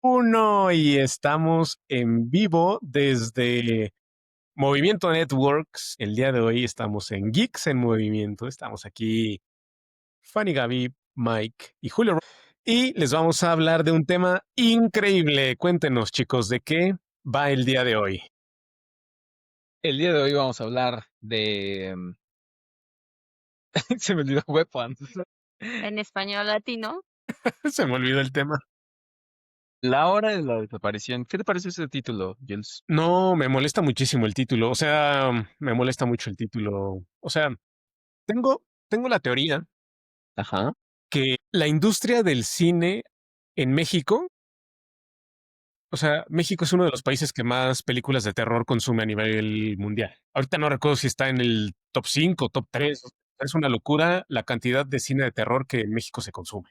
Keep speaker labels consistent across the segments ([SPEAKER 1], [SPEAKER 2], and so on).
[SPEAKER 1] Uno y estamos en vivo desde Movimiento Networks. El día de hoy estamos en Geeks en Movimiento. Estamos aquí, Fanny, Gaby, Mike y Julio. Y les vamos a hablar de un tema increíble. Cuéntenos, chicos, ¿de qué va el día de hoy?
[SPEAKER 2] El día de hoy vamos a hablar de... se me olvidó Weapons.
[SPEAKER 3] En español latino.
[SPEAKER 1] Se me olvidó el tema.
[SPEAKER 2] La hora de la desaparición. ¿Qué te parece ese título, Jules?
[SPEAKER 1] No, me molesta muchísimo el título. O sea, me molesta mucho el título. O sea, tengo la teoría
[SPEAKER 2] Ajá.
[SPEAKER 1] que la industria del cine en México, o sea, México es uno de los países que más películas de terror consume a nivel mundial. Ahorita no recuerdo si está en el top 5, top 3. Es una locura la cantidad de cine de terror que en México se consume.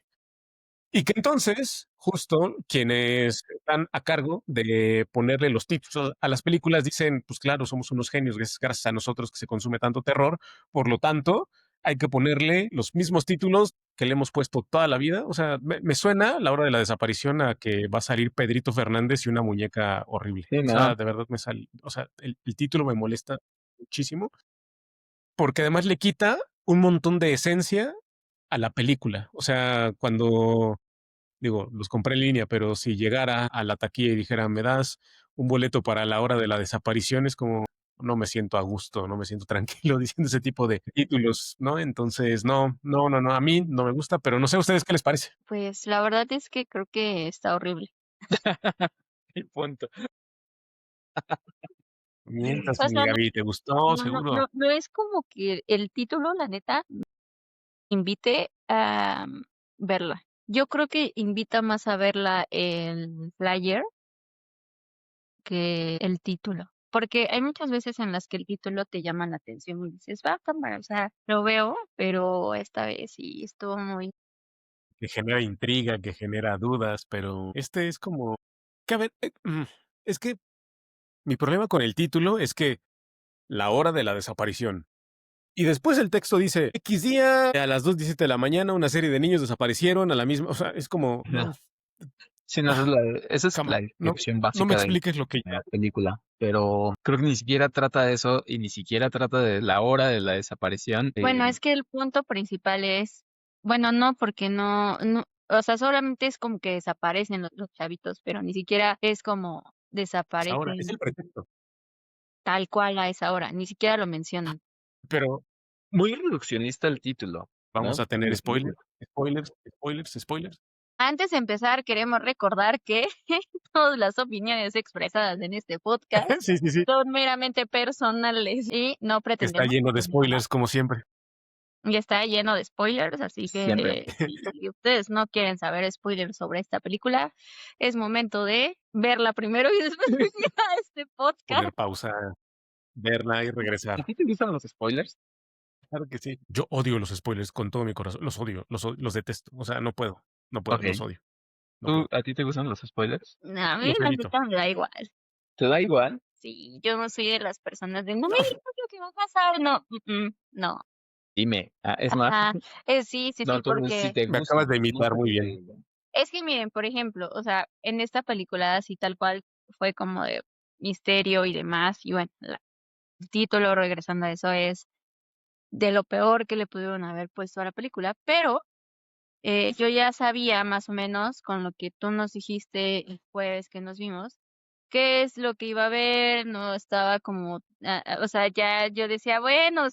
[SPEAKER 1] Y que entonces, justo quienes están a cargo de ponerle los títulos a las películas dicen, pues claro, somos unos genios, gracias a nosotros que se consume tanto terror, por lo tanto, hay que ponerle los mismos títulos que le hemos puesto toda la vida. O sea, me suena la hora de la desaparición a que va a salir Pedrito Fernández y una muñeca horrible.
[SPEAKER 2] Sí,
[SPEAKER 1] O
[SPEAKER 2] no.
[SPEAKER 1] sea, de verdad me sale, o sea, el título me molesta muchísimo, porque además le quita un montón de esencia a la película. O sea, cuando digo, los compré en línea, pero si llegara a la taquilla y dijera, me das un boleto para la hora de la desaparición, es como, no me siento a gusto, no me siento tranquilo diciendo ese tipo de títulos, ¿no? Entonces, no, a mí no me gusta, pero no sé a ustedes qué les parece.
[SPEAKER 3] Pues la verdad es que creo que está horrible.
[SPEAKER 2] Y punto.
[SPEAKER 1] Mientras,
[SPEAKER 3] O
[SPEAKER 1] mi
[SPEAKER 3] sea,
[SPEAKER 1] Gaby, ¿te gustó? Seguro.
[SPEAKER 3] no es como que el título, la neta, invite a verla. Yo creo que invita más a verla el flyer que el título. Porque hay muchas veces en las que el título te llama la atención y dices, va, cámara, o sea, lo veo, pero esta vez sí estuvo muy...
[SPEAKER 1] Que genera intriga, que genera dudas, pero este es como, que a ver, es que mi problema con el título es que la hora de la desaparición. Y después el texto dice, X día, a las 2:17 de la mañana, una serie de niños desaparecieron a la misma, o sea, es como,
[SPEAKER 2] No.
[SPEAKER 1] no,
[SPEAKER 2] Sí, no, esa es la
[SPEAKER 1] no,
[SPEAKER 2] descripción
[SPEAKER 1] no me
[SPEAKER 2] básica de
[SPEAKER 1] expliques lo que
[SPEAKER 2] la película. Pero creo que ni siquiera trata de eso y ni siquiera trata de la hora de la desaparición.
[SPEAKER 3] Bueno, es que el punto principal es, bueno, no, porque o sea, solamente es como que desaparecen los chavitos, pero ni siquiera es como
[SPEAKER 1] es ahora, es
[SPEAKER 3] desaparecen
[SPEAKER 1] el pretexto.
[SPEAKER 3] tal cual a esa hora, ni siquiera lo mencionan.
[SPEAKER 1] Pero
[SPEAKER 2] Muy reduccionista el título,
[SPEAKER 1] vamos
[SPEAKER 2] ¿no?
[SPEAKER 1] a tener spoilers.
[SPEAKER 3] Antes de empezar, queremos recordar que todas las opiniones expresadas en este podcast
[SPEAKER 1] Sí, sí, sí,
[SPEAKER 3] son meramente personales y no
[SPEAKER 1] que está
[SPEAKER 3] pretendemos
[SPEAKER 1] lleno de
[SPEAKER 3] hacer nada.
[SPEAKER 1] spoilers como siempre.
[SPEAKER 3] Y está lleno de spoilers, así
[SPEAKER 2] Siempre.
[SPEAKER 3] que si ustedes no quieren saber spoilers sobre esta película, es momento de verla primero y después venir a este podcast.
[SPEAKER 1] Poner pausa, verla y
[SPEAKER 2] ¿A
[SPEAKER 1] regresar.
[SPEAKER 2] ti te gustan los spoilers?
[SPEAKER 1] Claro que sí. Yo odio los spoilers con todo mi corazón, los odio, los detesto, o sea, no puedo,
[SPEAKER 2] Ok.
[SPEAKER 1] los odio, no puedo,
[SPEAKER 2] ¿A ti te gustan los spoilers?
[SPEAKER 3] No, a mí
[SPEAKER 1] los
[SPEAKER 3] la
[SPEAKER 1] evito.
[SPEAKER 3] neta me da igual.
[SPEAKER 2] ¿Te da igual?
[SPEAKER 3] Sí, yo no soy de las personas de no me digas lo que va a pasar, no, no.
[SPEAKER 2] Dime. Es más,
[SPEAKER 3] Ajá, sí, sí,
[SPEAKER 2] no,
[SPEAKER 3] sí,
[SPEAKER 2] entonces sí
[SPEAKER 3] porque
[SPEAKER 2] te
[SPEAKER 1] Me acabas
[SPEAKER 2] gustan.
[SPEAKER 1] de
[SPEAKER 2] No
[SPEAKER 1] imitar muy bien.
[SPEAKER 2] porque...
[SPEAKER 3] es que miren, por ejemplo, o sea, en esta película así tal cual fue como de misterio y demás, y bueno, el título, regresando a eso, es de lo peor que le pudieron haber puesto a la película, pero yo ya sabía más o menos con lo que tú nos dijiste el jueves que nos vimos, qué es lo que iba a ver, no estaba como, o sea, ya yo decía, bueno,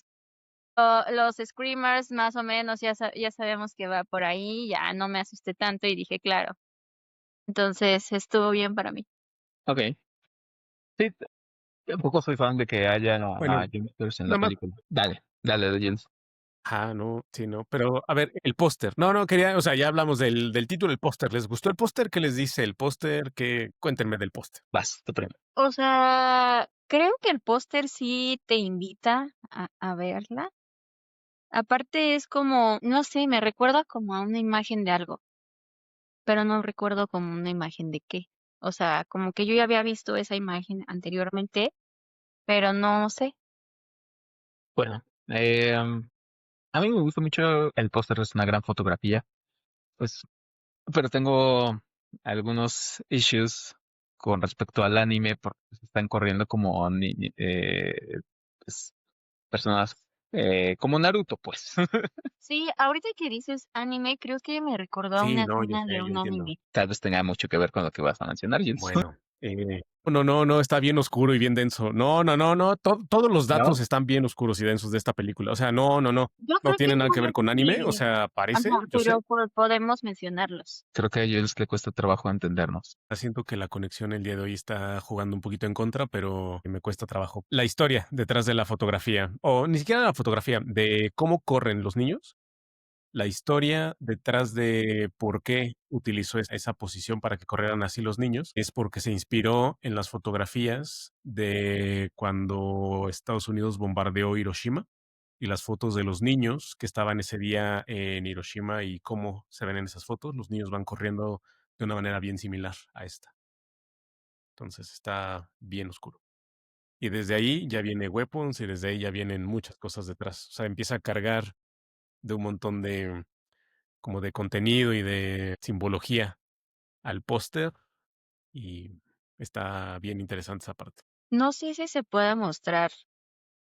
[SPEAKER 3] los screamers más o menos ya sabemos que va por ahí, ya no me asusté tanto y dije, claro, entonces estuvo bien para mí.
[SPEAKER 2] Ok. Sí, tampoco soy fan de que haya
[SPEAKER 1] Bueno,
[SPEAKER 2] jumpscares en la
[SPEAKER 1] nada más.
[SPEAKER 2] película. Dale, dale, Jens.
[SPEAKER 1] No, sí, no. Pero, a ver, el póster. No, quería, o sea, ya hablamos del título, el póster. ¿Les gustó el póster? ¿Qué les dice el póster? Cuéntenme del póster.
[SPEAKER 2] Vas, tú primero.
[SPEAKER 3] O sea, creo que el póster sí te invita a verla. Aparte es como, no sé, me recuerda como a una imagen de algo, pero no recuerdo como una imagen de qué. O sea, como que yo ya había visto esa imagen anteriormente, pero no sé.
[SPEAKER 2] Bueno, a mí me gusta mucho el póster, es una gran fotografía. Pues, pero tengo algunos issues con respecto al anime porque se están corriendo como pues, personas como Naruto, pues.
[SPEAKER 3] Sí, ahorita que dices anime, creo que me recordó a
[SPEAKER 1] Sí,
[SPEAKER 3] una
[SPEAKER 1] no, ya
[SPEAKER 3] escena de
[SPEAKER 1] sé, yo
[SPEAKER 3] un
[SPEAKER 1] entiendo.
[SPEAKER 3] anime.
[SPEAKER 2] Tal vez tenga mucho que ver con lo que vas a mencionar, Jules.
[SPEAKER 1] Bueno, no, está bien oscuro y bien denso. No, todos los
[SPEAKER 2] ¿No?
[SPEAKER 1] datos están bien oscuros y densos de esta película. O sea,
[SPEAKER 3] Yo
[SPEAKER 1] no
[SPEAKER 3] creo que
[SPEAKER 1] tiene nada que
[SPEAKER 3] no
[SPEAKER 1] ver
[SPEAKER 3] es
[SPEAKER 1] con anime. O
[SPEAKER 3] que,
[SPEAKER 1] sea, parece,
[SPEAKER 3] ajá,
[SPEAKER 1] yo sé.
[SPEAKER 3] pero podemos mencionarlos.
[SPEAKER 2] Creo que a Jules le cuesta trabajo entendernos.
[SPEAKER 1] Siento que la conexión el día de hoy está jugando un poquito en contra, pero me cuesta trabajo. La historia detrás de la fotografía, o ni siquiera la fotografía, de cómo corren los niños. La historia detrás de por qué utilizó esa posición para que corrieran así los niños es porque se inspiró en las fotografías de cuando Estados Unidos bombardeó Hiroshima y las fotos de los niños que estaban ese día en Hiroshima y cómo se ven en esas fotos. Los niños van corriendo de una manera bien similar a esta. Entonces está bien oscuro. Y desde ahí ya viene Weapons y desde ahí ya vienen muchas cosas detrás. O sea, empieza a cargar de un montón de como de contenido y de simbología al póster y está bien interesante esa parte.
[SPEAKER 3] No sé si se puede mostrar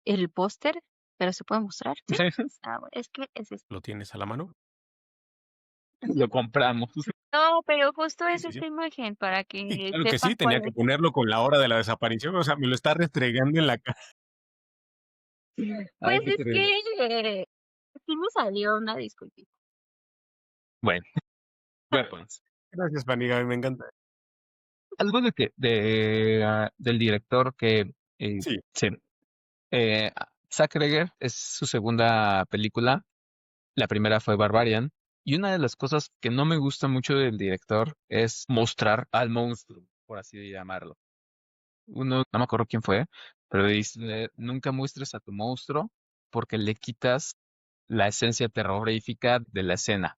[SPEAKER 3] el póster, pero se puede mostrar, ¿sí? Es que es este.
[SPEAKER 1] ¿Lo tienes a la mano?
[SPEAKER 2] Lo compramos.
[SPEAKER 3] No, pero justo
[SPEAKER 1] Sí,
[SPEAKER 3] es
[SPEAKER 1] sí, sí.
[SPEAKER 3] esta imagen para
[SPEAKER 1] Y
[SPEAKER 3] que
[SPEAKER 1] claro que
[SPEAKER 3] sepan
[SPEAKER 1] sí, tenía
[SPEAKER 3] cuál
[SPEAKER 1] que
[SPEAKER 3] es.
[SPEAKER 1] ponerlo con la hora de la desaparición, o sea, me lo está restregando en la cara.
[SPEAKER 2] Ay,
[SPEAKER 3] Pues
[SPEAKER 2] qué
[SPEAKER 3] es
[SPEAKER 2] terrible.
[SPEAKER 3] que sí me salió una disculpita.
[SPEAKER 2] Bueno, Weapons.
[SPEAKER 1] Gracias, Paniga, me encanta.
[SPEAKER 2] Algo del director que
[SPEAKER 1] Sí,
[SPEAKER 2] sí, Zack Reger es su segunda película. La primera fue Barbarian. Y una de las cosas que no me gusta mucho del director es mostrar al monstruo, por así llamarlo. No me acuerdo quién fue, pero dice, nunca muestres a tu monstruo porque le quitas la esencia terrorífica de la escena.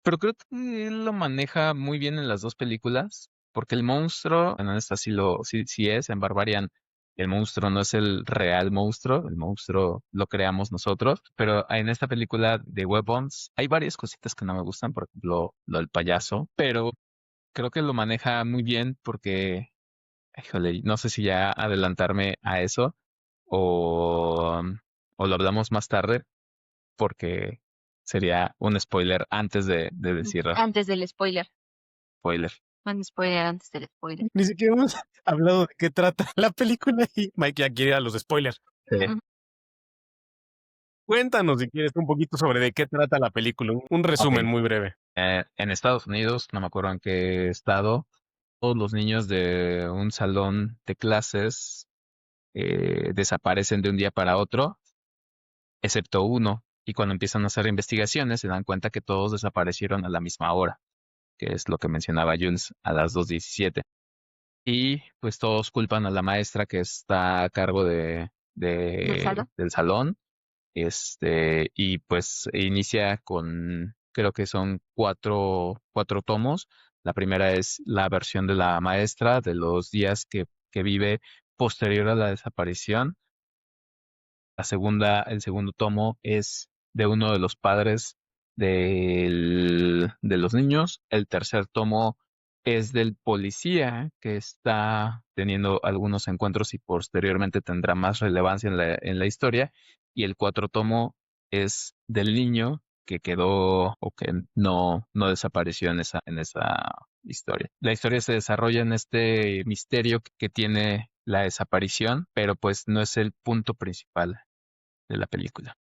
[SPEAKER 2] Pero creo que él lo maneja muy bien en las dos películas, porque el monstruo, en esta sí es, en Barbarian, el monstruo no es el real monstruo, el monstruo lo creamos nosotros, pero en esta película de Weapons hay varias cositas que no me gustan, por ejemplo, lo del payaso, pero creo que lo maneja muy bien porque, híjole, no sé si ya adelantarme a eso o, o lo hablamos más tarde, porque sería un spoiler antes de decir
[SPEAKER 3] Antes del spoiler.
[SPEAKER 2] spoiler.
[SPEAKER 3] Un spoiler antes del spoiler.
[SPEAKER 1] ni siquiera hemos hablado de qué trata la película y Mike ya quiere ir a los spoilers.
[SPEAKER 2] Sí.
[SPEAKER 3] Ujú.
[SPEAKER 1] Cuéntanos si quieres un poquito sobre de qué trata la película, un
[SPEAKER 2] Ok.
[SPEAKER 1] resumen muy breve.
[SPEAKER 2] En Estados Unidos, no me acuerdo en qué estado, todos los niños de un salón de clases desaparecen de un día para otro, excepto uno. Y cuando empiezan a hacer investigaciones, se dan cuenta que todos desaparecieron a la misma hora, que es lo que mencionaba Jules, a las 2:17. Y pues todos culpan a la maestra que está a cargo
[SPEAKER 3] ¿Del saldo?
[SPEAKER 2] del salón. Y pues inicia con, creo que son cuatro tomos. La primera es la versión de la maestra de los días que vive posterior a la desaparición. El segundo tomo es de uno de los padres de los niños. El tercer tomo es del policía que está teniendo algunos encuentros y posteriormente tendrá más relevancia en la historia. Y el cuarto tomo es del niño que quedó o que no desapareció en esa historia. La historia se desarrolla en este misterio que tiene la desaparición, pero pues no es el punto principal de la película.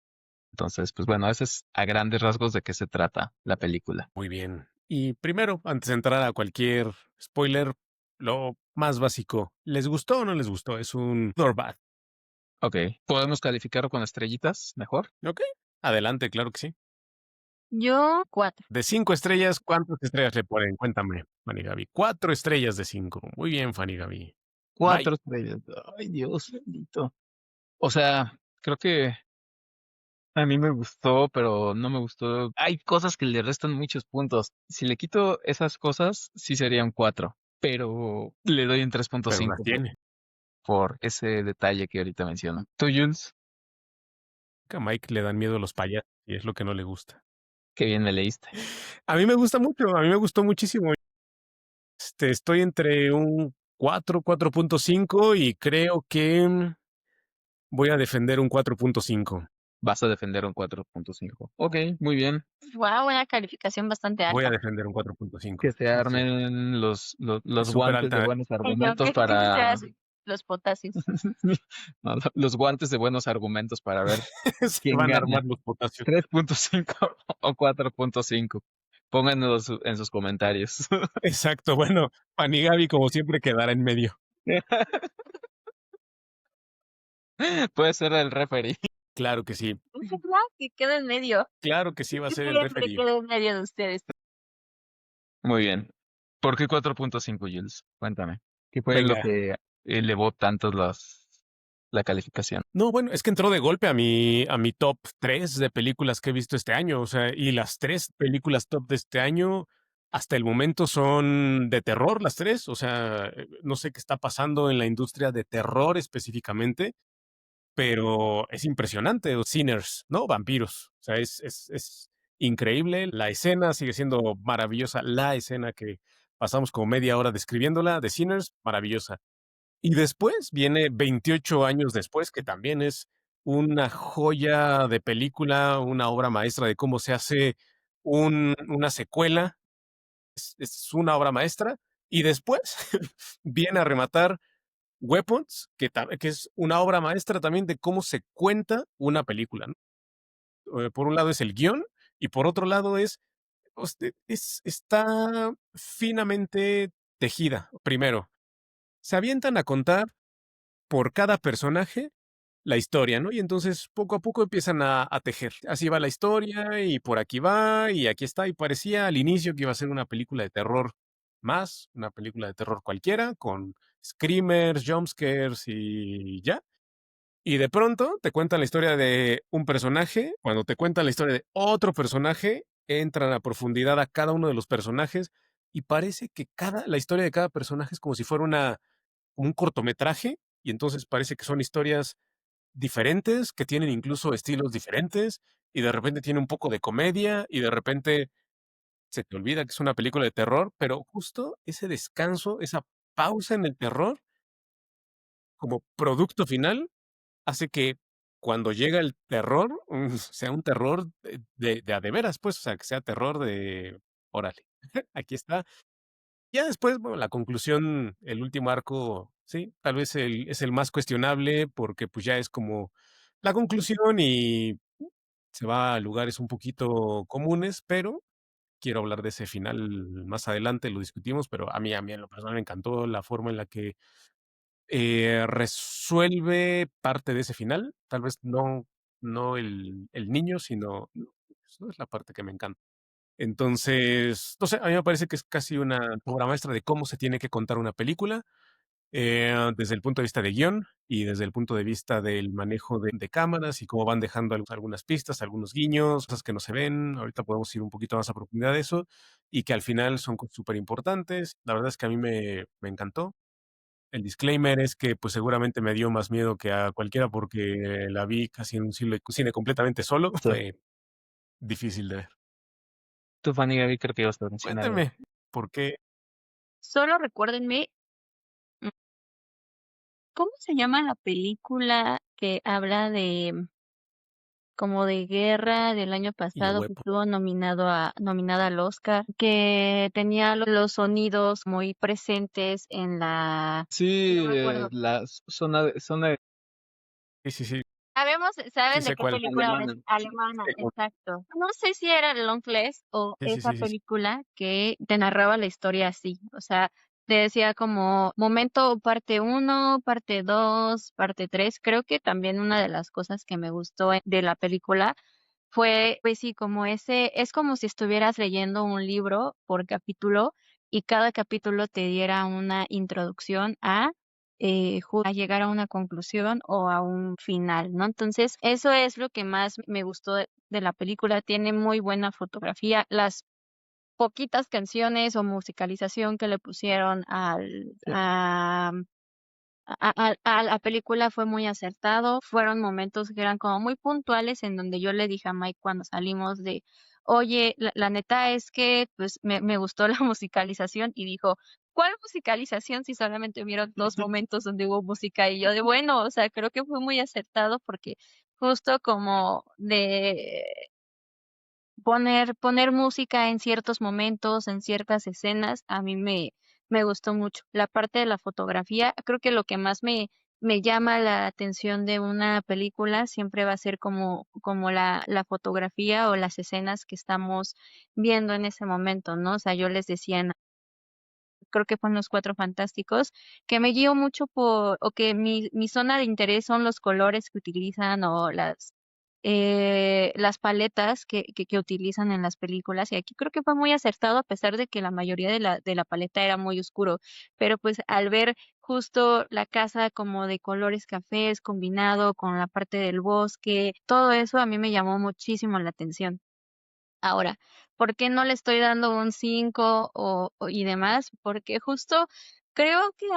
[SPEAKER 2] Entonces, pues bueno, ese es a grandes rasgos de qué se trata la película.
[SPEAKER 1] Muy bien. Y primero, antes de entrar a cualquier spoiler, lo más básico, ¿les gustó o no les gustó? Es un good or bad.
[SPEAKER 2] Ok, ¿podemos calificarlo con estrellitas mejor?
[SPEAKER 1] Ok, adelante, claro que sí.
[SPEAKER 3] Yo, 4.
[SPEAKER 1] De 5 estrellas, ¿cuántas estrellas le ponen? Cuéntame, Fanny Gaby. 4 estrellas de 5. Muy bien, Fanny Gaby. Mike,
[SPEAKER 2] 4 estrellas. Ay, Dios bendito. O sea, creo que a mí me gustó, pero no me gustó. Hay cosas que le restan muchos puntos. Si le quito esas cosas, sí sería un 4, pero le doy un tres punto
[SPEAKER 1] pero las
[SPEAKER 2] cinco
[SPEAKER 1] tiene.
[SPEAKER 2] por ese detalle que ahorita menciono. ¿Tú, Jules?
[SPEAKER 1] Que a Mike le dan miedo los payasos y es lo que no le gusta.
[SPEAKER 2] Qué bien me leíste.
[SPEAKER 1] A mí me gusta mucho, a mí me gustó muchísimo. Estoy entre un 4, 4.5 y creo que voy a defender un 4.5.
[SPEAKER 2] Vas a defender un 4.5. Ok, muy bien.
[SPEAKER 3] Wow, una calificación bastante
[SPEAKER 1] Voy a
[SPEAKER 3] alta.
[SPEAKER 1] defender un 4.5.
[SPEAKER 2] Que se
[SPEAKER 1] Sí.
[SPEAKER 2] armen los
[SPEAKER 1] Es súper
[SPEAKER 2] guantes de
[SPEAKER 1] alta.
[SPEAKER 2] buenos
[SPEAKER 3] Y yo,
[SPEAKER 2] argumentos
[SPEAKER 3] ¿qué
[SPEAKER 2] para...
[SPEAKER 3] seas? Los potasios.
[SPEAKER 2] No, los guantes de buenos argumentos para ver
[SPEAKER 1] Se
[SPEAKER 2] quién
[SPEAKER 1] van a
[SPEAKER 2] gana.
[SPEAKER 1] armar los potasios.
[SPEAKER 2] 3.5 o 4.5. Pónganlo en sus comentarios.
[SPEAKER 1] Exacto. Bueno, Panigabi, como siempre, quedará en medio.
[SPEAKER 2] Puede ser el referee.
[SPEAKER 1] Claro que sí.
[SPEAKER 3] Ojalá que quede en medio.
[SPEAKER 1] Claro que sí va a
[SPEAKER 3] Que
[SPEAKER 1] ser el
[SPEAKER 3] siempre
[SPEAKER 1] referee.
[SPEAKER 3] quede en medio de ustedes.
[SPEAKER 2] Muy bien. ¿Por qué 4.5, Jules? Cuéntame. ¿Qué fue lo
[SPEAKER 1] Venga.
[SPEAKER 2] que elevó tanto la calificación?
[SPEAKER 1] No, bueno, es que entró de golpe a mi top 3 de películas que he visto este año. O sea, y las 3 películas top de este año, hasta el momento son de terror, las 3. O sea, no sé qué está pasando en la industria de terror específicamente, pero es impresionante. Sinners, ¿no? Vampiros. O sea, es increíble. La escena sigue siendo maravillosa. La escena que pasamos como media hora describiéndola de Sinners, maravillosa. Y después viene 28 años después, que también es una joya de película, una obra maestra de cómo se hace una secuela. Es una obra maestra. Y después viene a rematar Weapons, que es una obra maestra también de cómo se cuenta una película, ¿no? Por un lado es el guión y por otro lado está finamente tejida. Primero, se avientan a contar por cada personaje la historia, ¿no? Y entonces poco a poco empiezan a tejer. Así va la historia y por aquí va y aquí está. Y parecía al inicio que iba a ser una película de terror más, una película de terror cualquiera, con screamers, jumpscares y ya. Y de pronto te cuentan la historia de un personaje. Cuando te cuentan la historia de otro personaje, entran a profundidad a cada uno de los personajes y parece que la historia de cada personaje es como si fuera un cortometraje y entonces parece que son historias diferentes, que tienen incluso estilos diferentes y de repente tiene un poco de comedia y de repente se te olvida que es una película de terror, pero justo ese descanso, esa pausa en el terror como producto final hace que cuando llega el terror, sea un terror de a de veras, pues, o sea, que sea terror de órale, aquí está. Ya después, bueno, la conclusión, el último arco, sí, tal vez es el más cuestionable porque pues ya es como la conclusión y se va a lugares un poquito comunes, pero quiero hablar de ese final más adelante, lo discutimos, pero a mí en lo personal me encantó la forma en la que resuelve parte de ese final, tal vez no el niño, sino eso es la parte que me encanta. Entonces, no sé, a mí me parece que es casi una obra maestra de cómo se tiene que contar una película, desde el punto de vista de guión y desde el punto de vista del manejo de cámaras y cómo van dejando algunas pistas, algunos guiños, cosas que no se ven. Ahorita podemos ir un poquito más a profundidad de eso y que al final son súper importantes. La verdad es que a mí me encantó. El disclaimer es que pues seguramente me dio más miedo que a cualquiera porque la vi casi en un cine completamente solo.
[SPEAKER 2] Sí.
[SPEAKER 1] Fue difícil de ver.
[SPEAKER 2] Tú, Fanny Gaby, creo que ibas a mencionar algo.
[SPEAKER 1] Cuéntame, ¿por qué?
[SPEAKER 3] Solo recuérdenme, mm, ¿cómo se llama la película que habla de como de guerra del año
[SPEAKER 1] Y de
[SPEAKER 3] pasado que
[SPEAKER 1] Huepo.
[SPEAKER 3] estuvo nominada al Oscar, que tenía los sonidos muy presentes en la,
[SPEAKER 2] Sí,
[SPEAKER 3] no me acuerdo.
[SPEAKER 2] la zona de
[SPEAKER 1] Sí, sí, sí. Sí
[SPEAKER 3] ¿Saben de
[SPEAKER 1] sé
[SPEAKER 3] qué
[SPEAKER 1] cuál.
[SPEAKER 3] película es?
[SPEAKER 2] alemana.
[SPEAKER 3] Alemana,
[SPEAKER 1] Sí,
[SPEAKER 3] exacto. No sé si era Longlegs o
[SPEAKER 1] sí, sí,
[SPEAKER 3] esa
[SPEAKER 1] sí, sí, sí.
[SPEAKER 3] película que te narraba la historia así. O sea, te decía como momento parte uno, parte 2, parte 3. Creo que también una de las cosas que me gustó de la película fue, pues sí, como es como si estuvieras leyendo un libro por capítulo y cada capítulo te diera una introducción a llegar a una conclusión o a un final, ¿no? Entonces, eso es lo que más me gustó de la película. Tiene muy buena fotografía. Las poquitas canciones o musicalización que le pusieron
[SPEAKER 2] Sí.
[SPEAKER 3] a la película fue muy acertado. Fueron momentos que eran como muy puntuales en donde yo le dije a Mike cuando salimos oye, la neta es que pues me gustó la musicalización y dijo, ¿cuál musicalización si solamente hubieron 2 momentos donde hubo música? Y yo de, bueno, o sea, creo que fue muy acertado porque justo como de poner música en ciertos momentos, en ciertas escenas, a mí me gustó mucho. La parte de la fotografía, creo que lo que más me llama la atención de una película siempre va a ser como la fotografía o las escenas que estamos viendo en ese momento, ¿no? O sea, yo les decía creo que fue en Los Cuatro Fantásticos, que me guío mucho o que mi zona de interés son los colores que utilizan o las paletas que utilizan en las películas. Y aquí creo que fue muy acertado, a pesar de que la mayoría de la paleta era muy oscuro. Pero pues al ver justo la casa como de colores cafés combinado con la parte del bosque, todo eso a mí me llamó muchísimo la atención. Ahora, ¿por qué no le estoy dando un 5 y demás? Porque justo creo que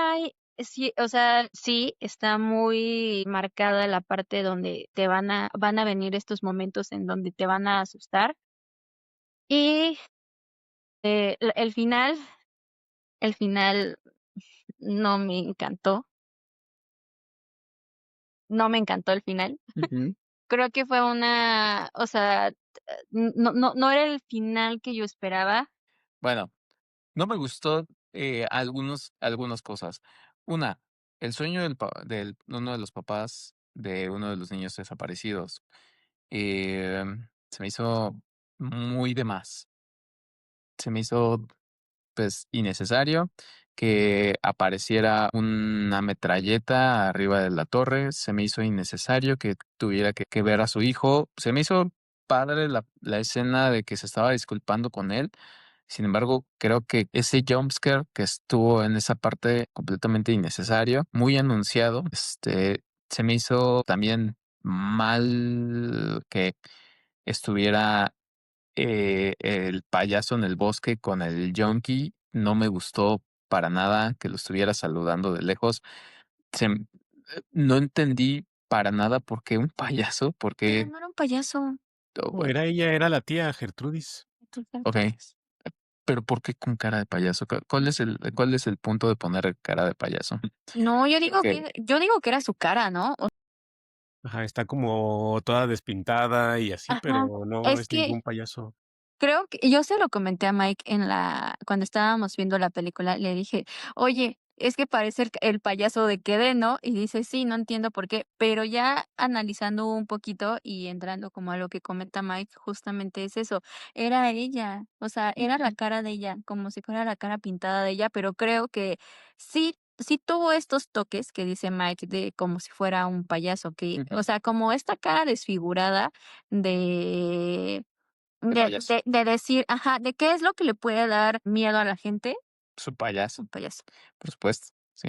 [SPEAKER 3] sí, o sea, sí está muy marcada la parte donde van a venir estos momentos en donde te van a asustar. Y el final no me encantó, no me encantó el final.
[SPEAKER 2] Ujú.
[SPEAKER 3] Creo que fue o sea, no era el final que yo esperaba.
[SPEAKER 2] Bueno, no me gustó algunas cosas. Una, el sueño del uno de los papás de uno de los niños desaparecidos. Se me hizo muy de más. Se me hizo pues innecesario que apareciera una metralleta arriba de la torre. Se me hizo innecesario que tuviera que ver a su hijo. Se me hizo padre la escena de que se estaba disculpando con él. Sin embargo, creo que ese jumpscare que estuvo en esa parte completamente innecesario, muy anunciado, se me hizo también mal que estuviera el payaso en el bosque con el junkie. No me gustó para nada que lo estuviera saludando de lejos. No entendí para nada por qué un payaso, por
[SPEAKER 3] Pero
[SPEAKER 2] qué.
[SPEAKER 3] no era un payaso.
[SPEAKER 1] No, era ella, era la tía Gertrudis.
[SPEAKER 2] Ok, pero ¿por qué con cara de payaso? ¿Cuál es el punto de poner cara de payaso?
[SPEAKER 3] No, yo digo
[SPEAKER 2] Que
[SPEAKER 3] que era su cara, ¿no?
[SPEAKER 1] Ajá, está como toda despintada y así,
[SPEAKER 3] Ajá.
[SPEAKER 1] pero no
[SPEAKER 3] Es
[SPEAKER 1] es
[SPEAKER 3] que
[SPEAKER 1] ningún payaso.
[SPEAKER 3] creo que yo se lo comenté a Mike cuando estábamos viendo la película, le dije: "Oye, es que parece el payaso de Quedé, ¿no?". Y dice: "Sí, no entiendo por qué". Pero ya analizando un poquito y entrando como a lo que comenta Mike, justamente es eso, era ella, o sea, era la cara de ella, como si fuera la cara pintada de ella, pero creo que sí tuvo estos toques que dice Mike de como si fuera un payaso,
[SPEAKER 2] Ujú.
[SPEAKER 3] o sea, como esta cara desfigurada de
[SPEAKER 2] De payaso.
[SPEAKER 3] de decir, ajá, de qué es lo que le puede dar miedo a la gente,
[SPEAKER 2] Su payaso,
[SPEAKER 3] un payaso.
[SPEAKER 2] por supuesto. Sí.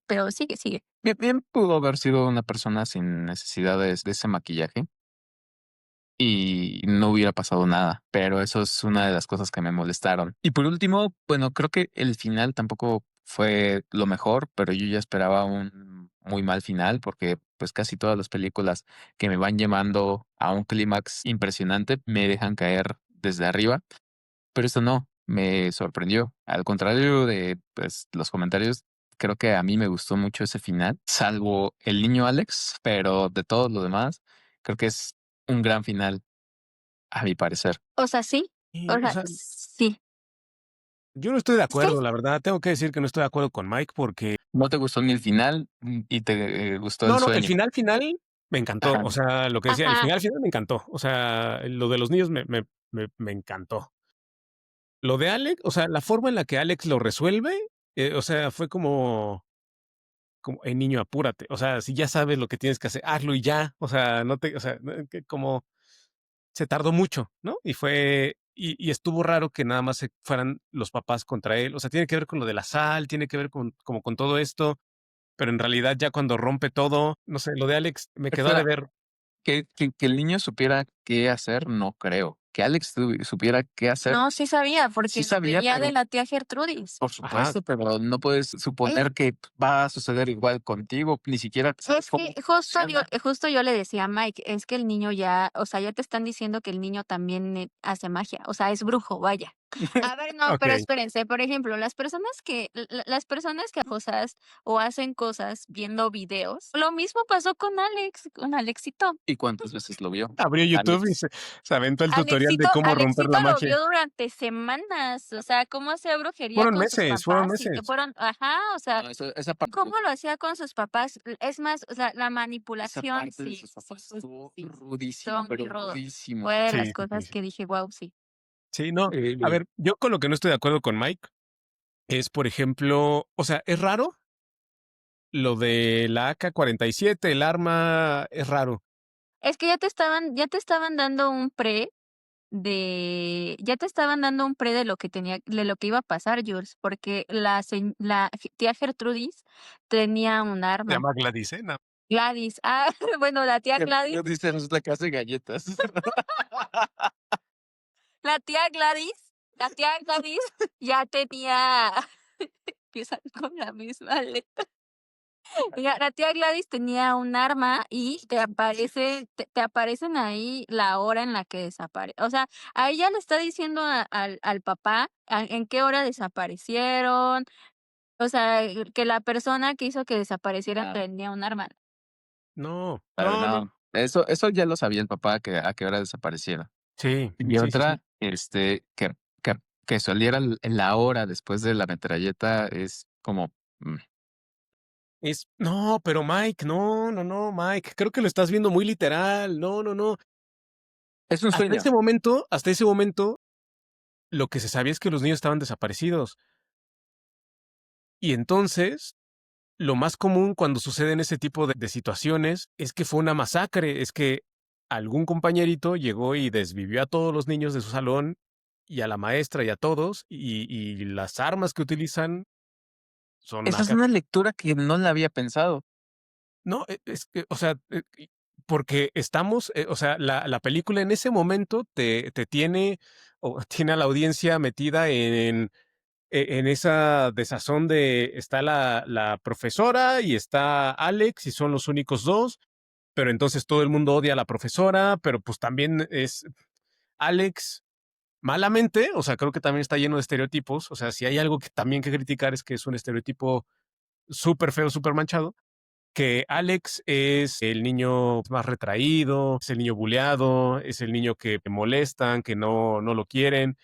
[SPEAKER 3] Pero sigue.
[SPEAKER 2] Bien pudo haber sido una persona sin necesidades de ese maquillaje y no hubiera pasado nada, pero eso es una de las cosas que me molestaron. Y por último, bueno, creo que el final tampoco fue lo mejor, pero yo ya esperaba un muy mal final porque pues casi todas las películas que me van llevando a un clímax impresionante me dejan caer desde arriba, pero esto no, me sorprendió. Al contrario de pues los comentarios, creo que a mí me gustó mucho ese final, salvo el niño Alex, pero de todo lo demás, creo que es un gran final, a mi parecer.
[SPEAKER 3] O sea, sí, o
[SPEAKER 1] Y, o
[SPEAKER 3] sea,
[SPEAKER 1] sea,
[SPEAKER 3] sí.
[SPEAKER 1] yo no estoy de
[SPEAKER 3] Es que
[SPEAKER 1] acuerdo, la verdad. Tengo que decir que no estoy de acuerdo con Mike porque
[SPEAKER 2] No te gustó ni el final y te gustó el
[SPEAKER 1] no, el
[SPEAKER 2] sueño.
[SPEAKER 1] final me encantó.
[SPEAKER 2] Ajá.
[SPEAKER 1] O sea, lo que decía, el
[SPEAKER 3] ajá,
[SPEAKER 1] final me encantó. O sea, lo de los niños me encantó. Lo de Alex, o sea, la forma en la que Alex lo resuelve, o sea, fue como, niño, apúrate. O sea, si ya sabes lo que tienes que hacer, hazlo y ya. O sea, o sea, como se tardó mucho, ¿no? Y estuvo raro que nada más se fueran los papás contra él. O sea, tiene que ver con lo de la sal, tiene que ver como con todo esto, pero en realidad ya cuando rompe todo, no sé, lo de Alex me quedó a
[SPEAKER 2] Espera,
[SPEAKER 1] deber.
[SPEAKER 2] que el niño supiera qué hacer, no creo. Que Alex supiera qué hacer,
[SPEAKER 3] no, sí sabía,
[SPEAKER 2] sí
[SPEAKER 3] porque lo
[SPEAKER 2] sabía,
[SPEAKER 3] veía de
[SPEAKER 2] pero
[SPEAKER 3] la tía Gertrudis.
[SPEAKER 2] por
[SPEAKER 1] Ajá,
[SPEAKER 2] supuesto, pero no puedes
[SPEAKER 3] Es
[SPEAKER 2] suponer que va a suceder igual contigo, ni siquiera sabes
[SPEAKER 3] es
[SPEAKER 2] cómo
[SPEAKER 3] que
[SPEAKER 2] funciona.
[SPEAKER 3] justo yo le decía a Mike, es que el niño ya, o sea, ya te están diciendo que el niño también, hace magia, o sea, es brujo, vaya. A ver, no, pero
[SPEAKER 1] Ok.
[SPEAKER 3] espérense, por ejemplo, las personas que cosas o hacen cosas viendo videos, lo mismo pasó con Alexito.
[SPEAKER 2] ¿Y cuántas veces lo vio,
[SPEAKER 1] Abrió YouTube y
[SPEAKER 2] Alex?
[SPEAKER 1] se aventó el tutorial de cómo romper
[SPEAKER 3] Alexito
[SPEAKER 1] la
[SPEAKER 3] lo
[SPEAKER 1] magia.
[SPEAKER 3] vio durante semanas, o sea, cómo hacía brujería con sus
[SPEAKER 1] Fueron
[SPEAKER 3] papás, y
[SPEAKER 1] meses.
[SPEAKER 3] fueron, ajá, o sea,
[SPEAKER 2] No, esa parte
[SPEAKER 3] cómo lo hacía con sus papás. Es más, o sea, la
[SPEAKER 2] esa
[SPEAKER 3] manipulación,
[SPEAKER 2] parte de
[SPEAKER 3] sí,
[SPEAKER 2] sus
[SPEAKER 3] sí,
[SPEAKER 2] papás
[SPEAKER 3] sí,
[SPEAKER 2] estuvo
[SPEAKER 3] sí,
[SPEAKER 2] rudísimo,
[SPEAKER 3] estuvo muy
[SPEAKER 2] pero
[SPEAKER 3] rudo.
[SPEAKER 2] rudísimo.
[SPEAKER 3] Fue de las
[SPEAKER 1] Sí, sí,
[SPEAKER 3] cosas
[SPEAKER 1] sí.
[SPEAKER 3] que dije, wow, sí.
[SPEAKER 1] Sí, no. A
[SPEAKER 2] Eh,
[SPEAKER 1] ver, yo con lo que no estoy de acuerdo con Mike es, por ejemplo, o sea, es raro lo de la AK-47, el arma es raro.
[SPEAKER 3] Es que ya te estaban dando ya te estaban dando un pre de lo que iba a pasar, Jules, porque tía Gertrudis tenía un
[SPEAKER 1] Se
[SPEAKER 3] arma.
[SPEAKER 1] llama Gladys, ¿eh?
[SPEAKER 3] Gladys, bueno,
[SPEAKER 2] Yo dice, es la que hace galletas.
[SPEAKER 3] La tía Gladys, la tía Gladys ya tenía, empiezan con la misma letra. Ya, la tía Gladys tenía un arma y te aparecen ahí la hora en la que desaparece. O sea, a ella le está diciendo al papá en qué hora desaparecieron. O sea, que la persona que hizo que desaparecieran
[SPEAKER 2] Ah,
[SPEAKER 3] tenía un arma.
[SPEAKER 1] No,
[SPEAKER 2] pero
[SPEAKER 1] no, no.
[SPEAKER 2] no, eso ya lo sabía el papá que a qué hora desaparecieron.
[SPEAKER 1] Sí,
[SPEAKER 2] Y
[SPEAKER 1] sí, sí, sí.
[SPEAKER 2] otra, que saliera la hora después de la metralleta es como,
[SPEAKER 1] No, pero Mike, no, no, no, Mike, creo que lo estás viendo muy literal. No, no, no.
[SPEAKER 2] es un sueño.
[SPEAKER 1] Hasta ese momento, lo que se sabía es que los niños estaban desaparecidos. Y entonces, lo más común cuando suceden ese tipo de situaciones es que fue una masacre, es que algún compañerito llegó y desvivió a todos los niños de su salón y a la maestra y a todos, y las armas que utilizan son
[SPEAKER 2] Esa es
[SPEAKER 1] acá.
[SPEAKER 2] una lectura que no la había pensado.
[SPEAKER 1] No, es que, o sea, porque estamos, o sea, la película en ese momento te tiene, o tiene a la audiencia metida en esa desazón de está la profesora y está Alex y son los únicos dos, pero entonces todo el mundo odia a la profesora, pero pues también es Alex malamente, o sea, creo que también está lleno de estereotipos, o sea, si hay algo que también que criticar es que es un estereotipo súper feo, súper manchado, que Alex es el niño más retraído, es el niño buleado, es el niño que molestan, que no lo quieren,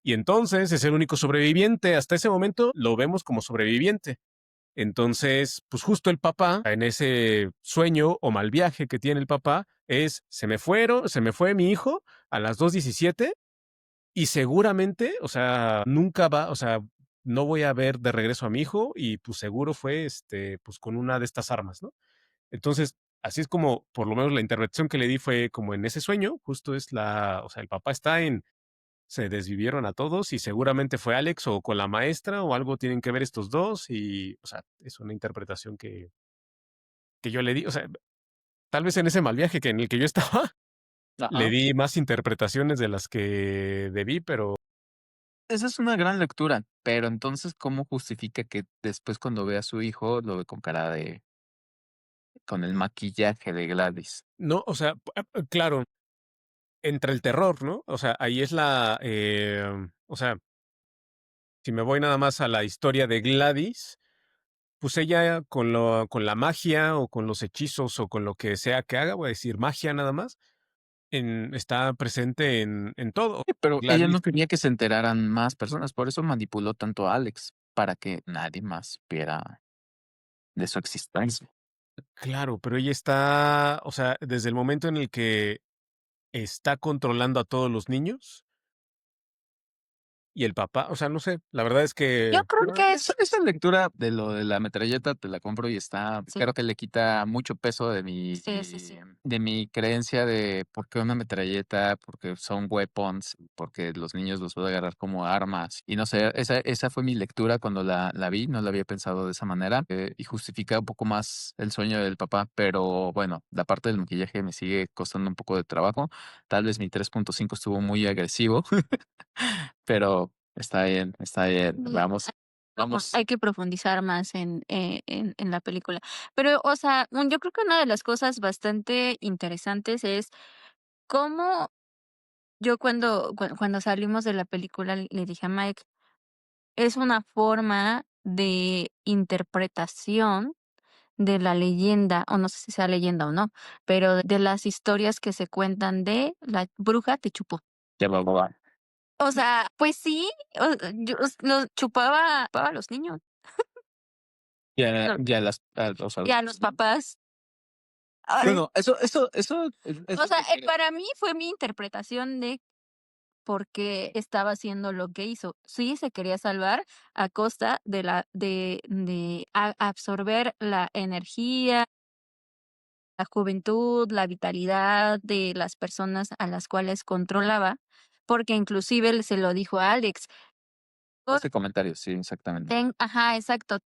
[SPEAKER 1] y entonces es el único sobreviviente. Hasta ese momento lo vemos como sobreviviente. Entonces, pues justo el papá, en ese sueño o mal viaje que tiene el papá, se me fue mi hijo a las 2:17 y seguramente, o sea, nunca va, o sea, no voy a ver de regreso a mi hijo y pues seguro fue, pues con una de estas armas, ¿no? Entonces, así es como, por lo menos la interpretación que le di fue como en ese sueño, justo o sea, el papá está se desvivieron a todos y seguramente fue Alex o con la maestra o algo tienen que ver estos dos y, o sea, es una interpretación que yo le di, o sea, tal vez en ese mal viaje que en el que yo estaba, le
[SPEAKER 2] Ajá.
[SPEAKER 1] di más interpretaciones de las que debí, pero
[SPEAKER 2] Esa es una gran lectura, pero entonces, ¿cómo justifica que después cuando ve a su hijo lo ve con cara con el maquillaje de Gladys?
[SPEAKER 1] no, o sea, claro, entre el terror, ¿no? O sea, ahí es o sea, si me voy nada más a la historia de Gladys, pues ella con la magia o con los hechizos o con lo que sea que haga, voy a decir magia nada más, está presente en todo.
[SPEAKER 2] Pero ella
[SPEAKER 1] Gladys,
[SPEAKER 2] no quería que se enteraran más personas, por eso manipuló tanto a Alex, para que nadie más supiera de su existencia.
[SPEAKER 1] claro, pero ella está, o sea, desde el momento en el que está controlando a todos los niños y el papá, o sea, no sé, la verdad es
[SPEAKER 3] Yo
[SPEAKER 1] que
[SPEAKER 3] creo
[SPEAKER 2] Pero
[SPEAKER 3] que
[SPEAKER 2] esa lectura de lo de la metralleta te la compro y está,
[SPEAKER 3] sí,
[SPEAKER 2] creo que le quita mucho peso
[SPEAKER 3] sí, sí, sí.
[SPEAKER 2] de mi creencia de por qué una metralleta, porque son weapons, porque los niños los pueden agarrar como armas. Y no sé, esa fue mi lectura cuando la vi, no la había pensado de esa manera, y justifica un poco más el sueño del papá, pero bueno, la parte del maquillaje me sigue costando un poco de trabajo. Tal vez mi 3.5 estuvo muy agresivo, pero está bien, está bien.
[SPEAKER 3] Y
[SPEAKER 2] Vamos, vamos.
[SPEAKER 3] hay que profundizar más en la película. Pero, o sea, yo creo que una de las cosas bastante interesantes es cómo Yo cuando salimos de la película le dije a Mike, es una forma de interpretación de la leyenda, o no sé si sea leyenda o no, pero de las historias que se cuentan de la bruja te chupó.
[SPEAKER 2] Ya va, va, va.
[SPEAKER 3] O sea, pues sí, yo los chupaba a los niños,
[SPEAKER 2] Ya,
[SPEAKER 3] no,
[SPEAKER 2] ya las, los
[SPEAKER 3] y a los papás. Ay,
[SPEAKER 2] bueno, eso es
[SPEAKER 3] o
[SPEAKER 2] lo
[SPEAKER 3] sea,
[SPEAKER 2] que quería.
[SPEAKER 3] para mí fue mi interpretación de por qué estaba haciendo lo que hizo. Sí, se quería salvar a costa de absorber la energía, la juventud, la vitalidad de las personas a las cuales controlaba, porque inclusive se lo dijo a Alex.
[SPEAKER 2] Ese comentario, sí, exactamente.
[SPEAKER 3] Ajá, exacto.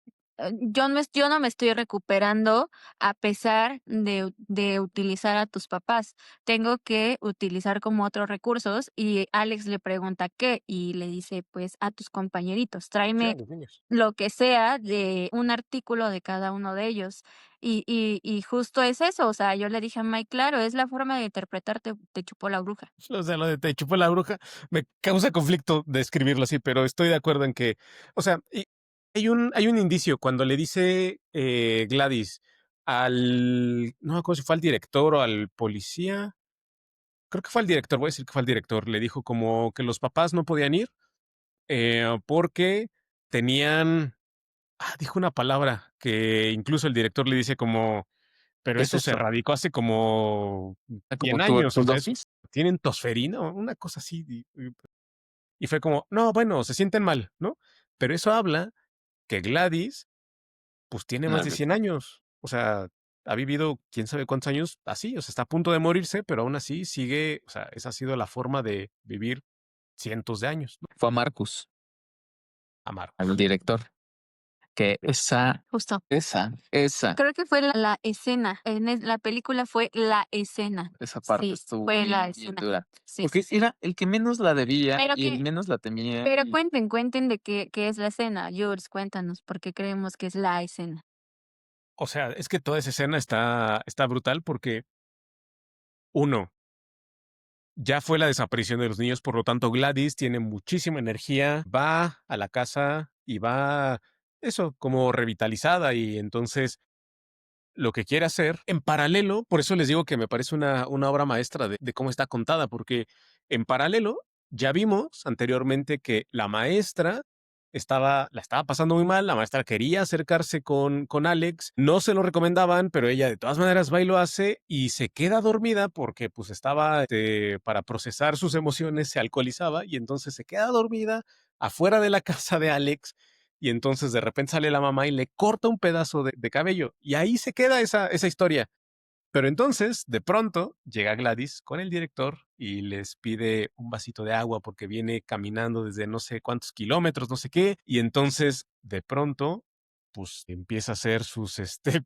[SPEAKER 3] Yo no me estoy recuperando a pesar de utilizar a tus papás. Tengo que utilizar como otros recursos y Alex le pregunta qué y le dice, pues a tus compañeritos,
[SPEAKER 1] Sí, a
[SPEAKER 3] tráeme
[SPEAKER 1] los niños.
[SPEAKER 3] lo que sea de un artículo de cada uno de ellos. Y justo es eso, o sea, yo le dije a Mike, claro, es la forma de interpretarte, te chupó la bruja.
[SPEAKER 1] O sea, lo de te chupó la bruja me causa conflicto describirlo así, pero estoy de acuerdo en que, o sea, hay un indicio cuando le dice Gladys no me acuerdo si fue al director o al policía, creo que fue al director, voy a decir que fue al director, le dijo como que los papás no podían ir porque tenían, dijo una palabra que incluso el director le dice como, pero
[SPEAKER 2] ¿Qué es
[SPEAKER 1] eso se
[SPEAKER 2] eso?
[SPEAKER 1] radicó hace como
[SPEAKER 2] Como
[SPEAKER 1] 100 años, o sea,
[SPEAKER 2] tuberculosis.
[SPEAKER 1] tienen tosferina o una cosa así. Y fue como, no, bueno, se sienten mal, ¿no? Pero eso habla que Gladys, pues tiene más de 100 años. O sea, ha vivido quién sabe cuántos años así, o sea, está a punto de morirse, pero aún así sigue, o sea, esa ha sido la forma de vivir cientos de años, ¿no?
[SPEAKER 2] Fue a Marcus,
[SPEAKER 1] Amar.
[SPEAKER 2] al director, que
[SPEAKER 3] Justo.
[SPEAKER 2] esa
[SPEAKER 3] Creo que fue la escena, la película fue la escena.
[SPEAKER 2] parte
[SPEAKER 3] Sí,
[SPEAKER 2] estuvo
[SPEAKER 3] fue la
[SPEAKER 2] bien, bien
[SPEAKER 3] escena.
[SPEAKER 2] dura.
[SPEAKER 3] Sí,
[SPEAKER 2] Porque
[SPEAKER 3] sí, sí.
[SPEAKER 2] era el que menos la debía
[SPEAKER 3] Pero
[SPEAKER 2] y el
[SPEAKER 3] que
[SPEAKER 2] menos la temía.
[SPEAKER 3] pero
[SPEAKER 2] Y
[SPEAKER 3] cuenten de qué es la escena. Jules, cuéntanos, porque creemos que es la escena.
[SPEAKER 1] O sea, es que toda esa escena está brutal porque, uno, ya fue la desaparición de los niños, por lo tanto Gladys tiene muchísima energía, va a la casa y va, eso, como revitalizada y entonces lo que quiere hacer en paralelo, por eso les digo que me parece una obra maestra de cómo está contada, porque en paralelo ya vimos anteriormente que la maestra la estaba pasando muy mal, la maestra quería acercarse con Alex, no se lo recomendaban, pero ella de todas maneras va y lo hace y se queda dormida porque pues estaba, para procesar sus emociones, se alcoholizaba y entonces se queda dormida afuera de la casa de Alex y entonces de repente sale la mamá y le corta un pedazo de cabello. Y ahí se queda esa historia. Pero entonces, de pronto, llega Gladys con el director y les pide un vasito de agua porque viene caminando desde no sé cuántos kilómetros, no sé qué. Y entonces, de pronto, pues empieza a hacer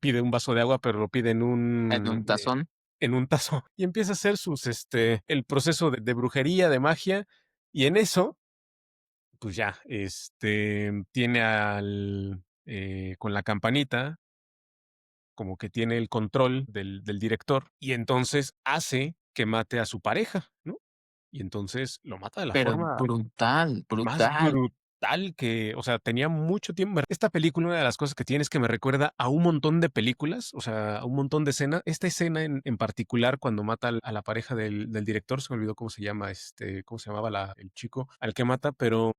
[SPEAKER 1] pide un vaso de agua, pero lo pide
[SPEAKER 2] en un tazón.
[SPEAKER 1] en un tazo. Y empieza a hacer el proceso de brujería, de magia. Y en eso, pues ya, tiene con la campanita, como que tiene el control del director, y entonces hace que mate a su pareja, ¿no? Y entonces lo mata de la
[SPEAKER 2] Pero
[SPEAKER 1] forma
[SPEAKER 2] brutal,
[SPEAKER 1] más
[SPEAKER 2] brutal.
[SPEAKER 1] brutal que, o sea, tenía mucho tiempo. Esta película, una de las cosas que tiene es que me recuerda a un montón de películas, o sea, a un montón de escenas. Esta escena en particular, cuando mata a la pareja del director, se me olvidó cómo se llama, cómo se llamaba el chico al que mata, pero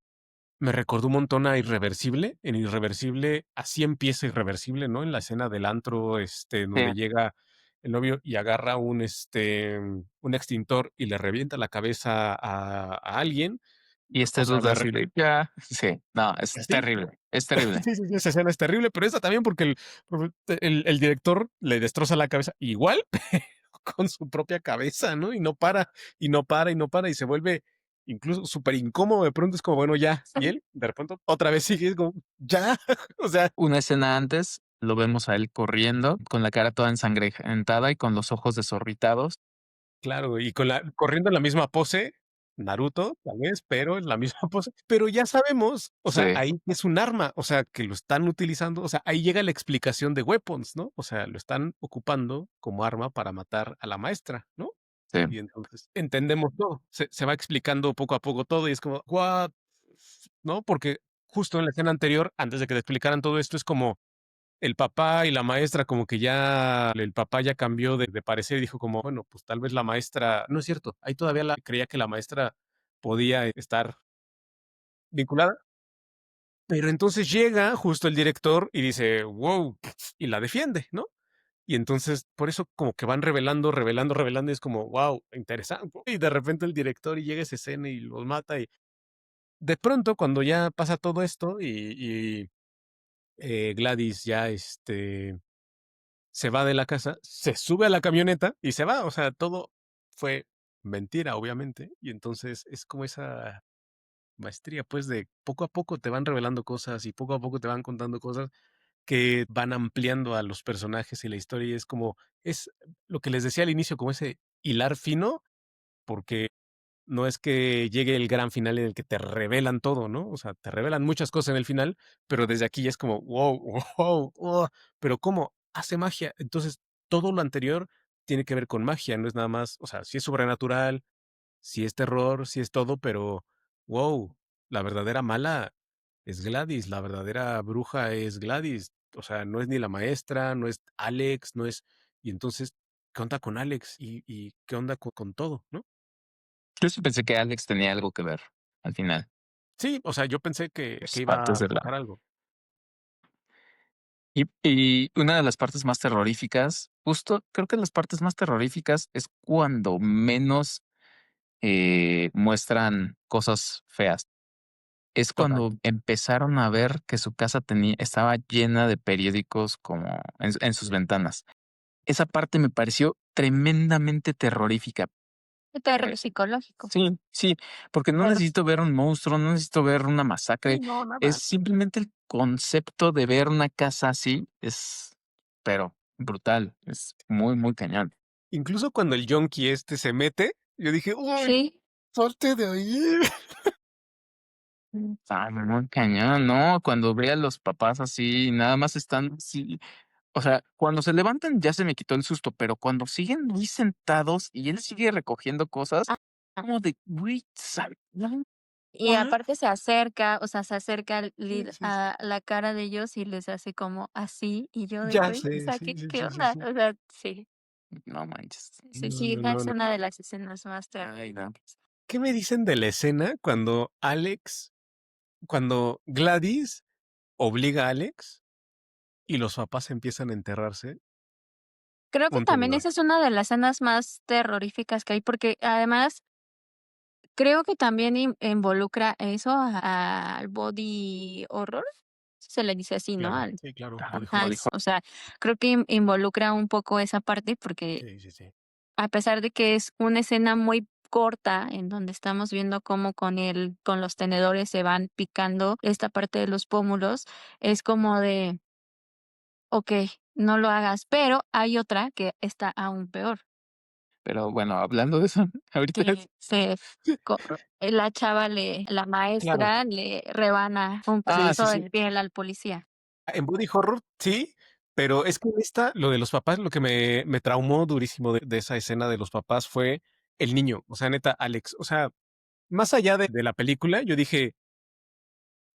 [SPEAKER 1] me recordó un montón a Irreversible. En Irreversible, así empieza Irreversible, ¿no? En la escena del antro,
[SPEAKER 2] Sí.
[SPEAKER 1] donde llega el novio y agarra un extintor y le revienta la cabeza a alguien.
[SPEAKER 2] Y
[SPEAKER 1] O sea,
[SPEAKER 2] duda así de, ya, sí, no, es
[SPEAKER 1] sí,
[SPEAKER 2] terrible, es terrible.
[SPEAKER 1] sí, sí, sí, esa escena es terrible, pero esa también porque el director le destroza la cabeza igual con su propia cabeza, ¿no? Y no para, y no para, y no para, y se vuelve incluso súper incómodo. De pronto es como, bueno, ya. Y él, de repente, otra vez sigue, es como, ya. O sea,
[SPEAKER 2] Una escena antes lo vemos a él corriendo con la cara toda ensangrentada y con los ojos desorbitados.
[SPEAKER 1] claro, y corriendo en la misma pose, Naruto, tal vez, pero en la misma pose. Pero ya sabemos, o sea,
[SPEAKER 2] Sí.
[SPEAKER 1] ahí es un arma, o sea, que lo están utilizando, o sea, ahí llega la explicación de weapons, ¿no? O sea, lo están ocupando como arma para matar a la maestra, ¿no?
[SPEAKER 2] Sí.
[SPEAKER 1] Y entonces entendemos todo. Se va explicando poco a poco todo y es como, ¿what? ¿No? Porque justo en la escena anterior, antes de que te explicaran todo esto, es como el papá y la maestra, como que ya el papá ya cambió de parecer y dijo como, bueno, pues tal vez la maestra, no es cierto, ahí todavía creía que la maestra podía estar vinculada, pero entonces llega justo el director y dice, wow, y la defiende, ¿no? Y entonces, por eso como que van revelando, revelando, revelando, y es como, wow, interesante. Y de repente el director y llega a esa escena y los mata. Y de pronto, cuando ya pasa todo esto y Gladys ya se va de la casa, se sube a la camioneta y se va. O sea, todo fue mentira, obviamente. Y entonces es como esa maestría, pues, de poco a poco te van revelando cosas y poco a poco te van contando cosas que van ampliando a los personajes y la historia, y es como, es lo que les decía al inicio, como ese hilar fino, porque no es que llegue el gran final en el que te revelan todo, ¿no? O sea, te revelan muchas cosas en el final, pero desde aquí ya es como, wow, wow, wow, pero ¿cómo? Hace magia. Entonces, todo lo anterior tiene que ver con magia, no es nada más, o sea, sí es sobrenatural, sí es terror, sí es todo, pero wow, la verdadera mala es Gladys, la verdadera bruja es Gladys. O sea, no es ni la maestra, no es Alex, no es. Y entonces, ¿qué onda con Alex? ¿Y qué onda con todo, no?
[SPEAKER 2] Yo sí pensé que Alex tenía algo que ver al final.
[SPEAKER 1] Sí, o sea, yo pensé que
[SPEAKER 2] Es
[SPEAKER 1] iba
[SPEAKER 2] partes
[SPEAKER 1] a
[SPEAKER 2] de
[SPEAKER 1] pasar
[SPEAKER 2] la.
[SPEAKER 1] algo.
[SPEAKER 2] Y una de las partes más terroríficas, justo creo que las partes más terroríficas es cuando menos muestran cosas feas. Es
[SPEAKER 1] Total.
[SPEAKER 2] cuando empezaron a ver que su casa estaba llena de periódicos como en sus ventanas. Esa parte me pareció tremendamente terrorífica.
[SPEAKER 3] Terror psicológico.
[SPEAKER 2] Sí, sí, porque no
[SPEAKER 3] Claro.
[SPEAKER 2] necesito ver un monstruo, no necesito ver una masacre.
[SPEAKER 1] Sí, no,
[SPEAKER 2] Es
[SPEAKER 1] nada.
[SPEAKER 2] simplemente el concepto de ver una casa así, pero brutal, es muy, muy cañón.
[SPEAKER 1] Incluso cuando el yonki se mete, yo dije, uy,
[SPEAKER 3] Sí.
[SPEAKER 1] salte de ahí.
[SPEAKER 2] Está muy cañón, ¿no? Cuando ve a los papás así, nada más están así. O sea, cuando se levantan ya se me quitó el susto, pero cuando siguen ahí sentados y él sigue recogiendo cosas, como de, güey, ¿no?
[SPEAKER 3] Y aparte se acerca, o sea, se acerca
[SPEAKER 1] Sí, sí, sí.
[SPEAKER 3] a la cara de ellos y les hace como así, y yo de
[SPEAKER 1] Ya
[SPEAKER 3] güey, o
[SPEAKER 1] sé,
[SPEAKER 3] sea,
[SPEAKER 1] sí, sí,
[SPEAKER 3] qué
[SPEAKER 1] sí, sí,
[SPEAKER 3] onda?
[SPEAKER 1] sí.
[SPEAKER 3] O sea, sí,
[SPEAKER 2] No manches.
[SPEAKER 3] sí,
[SPEAKER 1] No,
[SPEAKER 3] sí,
[SPEAKER 1] no,
[SPEAKER 3] esa
[SPEAKER 1] no,
[SPEAKER 3] es
[SPEAKER 1] no.
[SPEAKER 3] una de las escenas más
[SPEAKER 2] Ay, no.
[SPEAKER 3] terroríficas.
[SPEAKER 1] ¿Qué me dicen de la escena cuando Gladys obliga a Alex y los papás empiezan a enterrarse?
[SPEAKER 3] Creo que
[SPEAKER 1] Un
[SPEAKER 3] también
[SPEAKER 1] temblor.
[SPEAKER 3] esa es una de las escenas más terroríficas que hay, porque además creo que también involucra eso al body horror, se le dice así, ¿no?
[SPEAKER 1] Claro, sí, claro,
[SPEAKER 2] Ajá,
[SPEAKER 1] body
[SPEAKER 3] Ajá,
[SPEAKER 1] horror.
[SPEAKER 2] body horror.
[SPEAKER 3] o sea, creo que involucra un poco esa parte porque
[SPEAKER 1] Sí, sí, sí.
[SPEAKER 3] a pesar de que es una escena muy corta en donde estamos viendo cómo con los tenedores se van picando esta parte de los pómulos, es como de, okey, no lo hagas, pero hay otra que está aún peor,
[SPEAKER 2] Pero bueno, hablando de eso, ahorita
[SPEAKER 3] que se co la chava la
[SPEAKER 1] Claro.
[SPEAKER 3] maestra le rebana un
[SPEAKER 1] Sí, sí,
[SPEAKER 3] pedazo
[SPEAKER 1] sí.
[SPEAKER 3] de piel al policía.
[SPEAKER 1] En body horror, sí, pero es que lo de los papás, lo que me traumó durísimo de esa escena de los papás fue el niño. O sea, neta, Alex. O sea, más allá de la película, yo dije,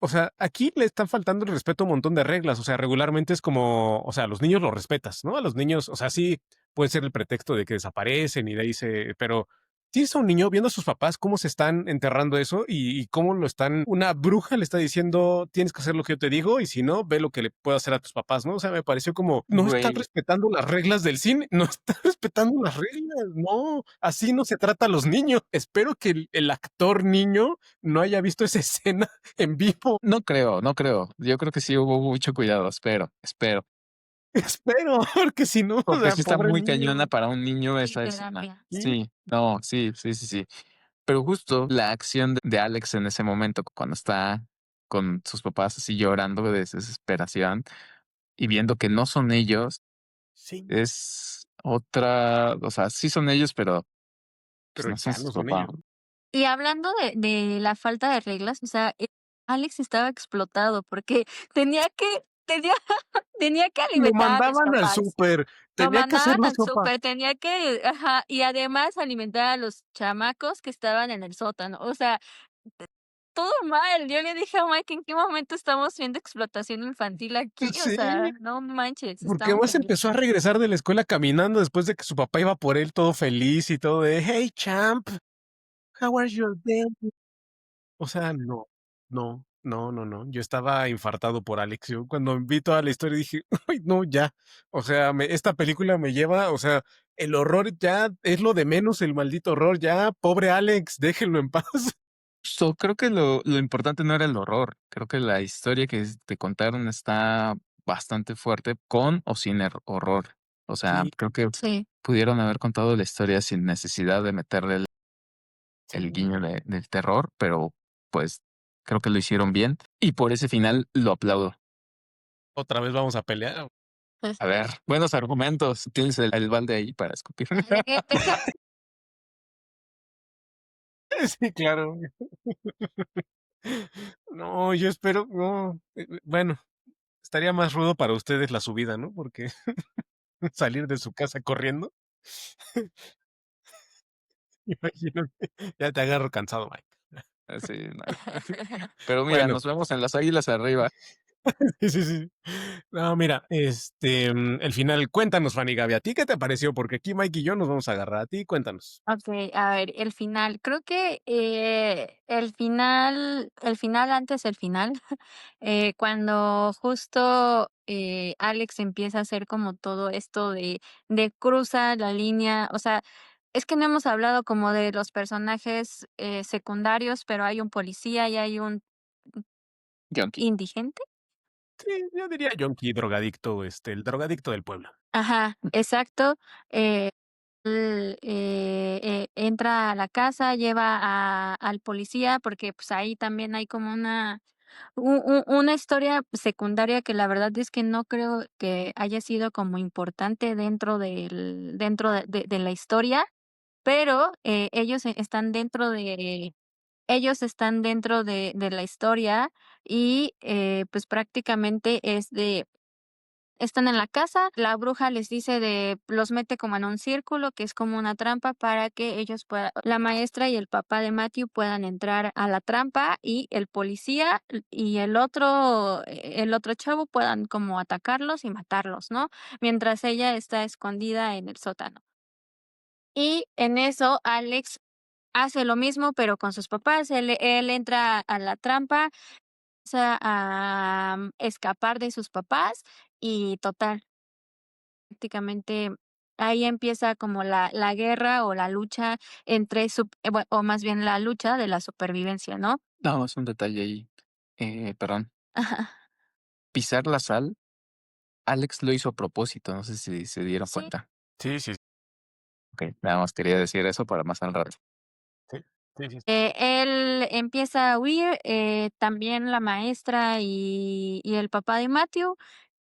[SPEAKER 1] o sea, aquí le están faltando el respeto a un montón de reglas. O sea, regularmente es como, o sea, a los niños los respetas, ¿no? A los niños, o sea, sí puede ser el pretexto de que desaparecen y de ahí pero tienes a un niño viendo a sus papás cómo se están enterrando eso y cómo lo están, una bruja le está diciendo, tienes que hacer lo que yo te digo y si no, ve lo que le puedo hacer a tus papás, ¿no? O sea, me pareció como, no están
[SPEAKER 2] güey,
[SPEAKER 1] respetando las reglas del cine, no están respetando las reglas, no, así no se trata a los niños. Espero que el actor niño no haya visto esa escena en vivo.
[SPEAKER 2] no creo, no creo. Yo creo que sí hubo mucho cuidado, espero.
[SPEAKER 1] Espero, porque si no, o
[SPEAKER 2] Porque
[SPEAKER 1] sea,
[SPEAKER 2] sí está
[SPEAKER 1] pobre
[SPEAKER 2] muy cañona
[SPEAKER 1] niño.
[SPEAKER 2] para un niño
[SPEAKER 3] Sí,
[SPEAKER 2] esa escena.
[SPEAKER 3] terapia.
[SPEAKER 1] Sí,
[SPEAKER 2] Sí, no, sí, sí, sí, sí. Pero justo la acción de Alex en ese momento, cuando está con sus papás así llorando de desesperación y viendo que no son ellos,
[SPEAKER 1] sí,
[SPEAKER 2] es otra, o sea, sí son ellos, pero pues
[SPEAKER 1] pero
[SPEAKER 2] no son
[SPEAKER 1] ya no
[SPEAKER 2] sus
[SPEAKER 1] son
[SPEAKER 2] papás.
[SPEAKER 1] ellos.
[SPEAKER 3] Y hablando de la falta de reglas, o sea, Alex estaba explotado porque tenía que tenía, tenía que
[SPEAKER 1] Lo
[SPEAKER 3] alimentar a los
[SPEAKER 1] mandaban al
[SPEAKER 3] papás.
[SPEAKER 1] súper,
[SPEAKER 3] Lo
[SPEAKER 1] tenía que hacer
[SPEAKER 3] mandaban
[SPEAKER 1] la
[SPEAKER 3] al
[SPEAKER 1] sopa.
[SPEAKER 3] súper, tenía que, ajá, y además alimentar a los chamacos que estaban en el sótano. O sea, todo mal. Yo le dije a Mike, ¿en qué momento estamos viendo explotación infantil aquí? O
[SPEAKER 1] Sí,
[SPEAKER 3] sea, no manches,
[SPEAKER 1] porque
[SPEAKER 3] estamos
[SPEAKER 1] además
[SPEAKER 3] en...
[SPEAKER 1] empezó a regresar de la escuela caminando después de que su papá iba por él todo feliz y todo de, hey champ, how are your day? O sea, no, no, no, no, no. Yo estaba infartado por Alex. Yo cuando vi toda la historia dije, ay, no, ya. O sea, esta película me lleva, o sea, el horror ya es lo de menos, el maldito horror. Ya, pobre Alex, déjenlo en paz.
[SPEAKER 2] Creo que lo importante no era el horror. Creo que la historia que te contaron está bastante fuerte, con o sin horror. O sea,
[SPEAKER 1] Sí,
[SPEAKER 2] creo que
[SPEAKER 3] Sí.
[SPEAKER 2] pudieron haber contado la historia sin necesidad de meterle el
[SPEAKER 1] sí.
[SPEAKER 2] guiño del terror, pero pues creo que lo hicieron bien. Y por ese final lo aplaudo.
[SPEAKER 1] Otra vez vamos a pelear.
[SPEAKER 2] A ver, buenos argumentos. Tienes el balde ahí para escupir.
[SPEAKER 1] Sí, claro. No, yo espero, no. Bueno, estaría más rudo para ustedes la subida, ¿no? Porque salir de su casa corriendo. Imagino que ya te agarro cansado, Mike.
[SPEAKER 2] Así, no. Pero mira,
[SPEAKER 1] Bueno,
[SPEAKER 2] nos vemos en las águilas arriba.
[SPEAKER 1] sí, sí, sí. No, mira, el final, cuéntanos, Fanny Gaby, ¿a ti qué te pareció? Porque aquí Mike y yo nos vamos a agarrar a ti, cuéntanos.
[SPEAKER 3] Ok, a ver, el final. Creo que el final antes del final, cuando justo Alex empieza a hacer como todo esto de cruza la línea, o sea, es que no hemos hablado como de los personajes secundarios, pero hay un policía y hay un
[SPEAKER 2] Yonki.
[SPEAKER 3] indigente.
[SPEAKER 1] Sí, yo diría yonki, drogadicto, el drogadicto del pueblo.
[SPEAKER 3] Ajá, exacto. Entra a la casa, lleva al policía, porque pues ahí también hay como una historia secundaria que la verdad es que no creo que haya sido como importante dentro de la historia, pero ellos están dentro de la historia y pues prácticamente están en la casa, la bruja les dice los mete como en un círculo, que es como una trampa para que la maestra y el papá de Matthew puedan entrar a la trampa y el policía y el otro chavo puedan como atacarlos y matarlos, ¿no? Mientras ella está escondida en el sótano. Y en eso Alex hace lo mismo, pero con sus papás. Él entra a la trampa, a escapar de sus papás y total. Prácticamente ahí empieza como la guerra o la lucha o más bien la lucha de la supervivencia, ¿no?
[SPEAKER 2] No, es un detalle ahí. Perdón.
[SPEAKER 3] Ajá.
[SPEAKER 2] Pisar la sal, Alex lo hizo a propósito. No sé si se dieron
[SPEAKER 3] Sí.
[SPEAKER 2] cuenta.
[SPEAKER 1] Sí, sí,
[SPEAKER 2] Ok, nada más quería decir eso para más al rato.
[SPEAKER 1] sí, sí, sí.
[SPEAKER 3] Él empieza a huir, también la maestra y el papá de Matthew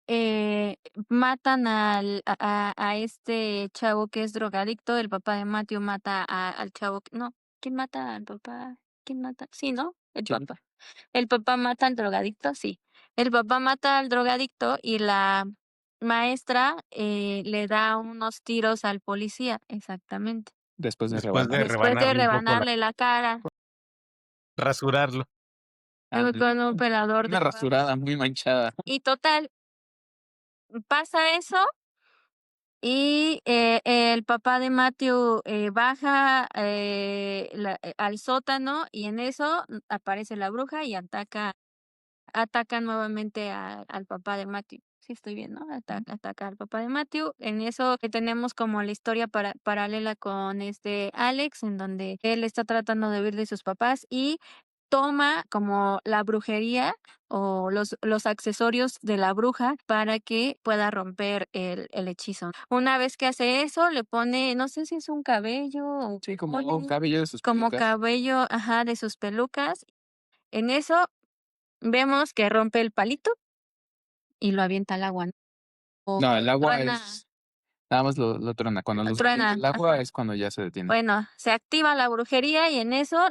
[SPEAKER 3] eh, matan a este chavo que es drogadicto. El papá de Matthew mata al chavo. No, ¿quién mata al papá? ¿Quién mata? Sí, ¿no? El
[SPEAKER 2] Sí.
[SPEAKER 3] papá. El papá mata al drogadicto, sí. El papá mata al drogadicto y la maestra le da unos tiros al policía, exactamente.
[SPEAKER 2] Después de
[SPEAKER 1] Después de
[SPEAKER 2] rebanar.
[SPEAKER 3] Después de
[SPEAKER 1] rebanarle un poco
[SPEAKER 3] rebanarle la cara
[SPEAKER 1] rasurarlo.
[SPEAKER 3] con un pelador de
[SPEAKER 2] Una rasurada muy manchada.
[SPEAKER 3] Y total, pasa eso y el papá de Matthew baja al sótano y en eso aparece la bruja y ataca nuevamente al papá de Matthew. Sí, estoy bien, ¿no? Ataca al papá de Matthew. En eso tenemos como la historia paralela con Alex, en donde él está tratando de huir de sus papás y toma como la brujería o los accesorios de la bruja para que pueda romper el hechizo. Una vez que hace eso, le pone, no sé si es un cabello o
[SPEAKER 2] Sí, como un
[SPEAKER 3] pone
[SPEAKER 2] cabello de sus
[SPEAKER 3] como
[SPEAKER 2] pelucas.
[SPEAKER 3] cabello, ajá, de sus pelucas. En eso vemos que rompe el palito y lo avienta al agua, ¿no? O
[SPEAKER 2] No, el agua
[SPEAKER 3] truena,
[SPEAKER 2] es. Nada más lo truena. Cuando los
[SPEAKER 3] truena,
[SPEAKER 2] avienta el agua
[SPEAKER 3] ajá.
[SPEAKER 2] es cuando ya se detiene.
[SPEAKER 3] Bueno, se activa la brujería y en eso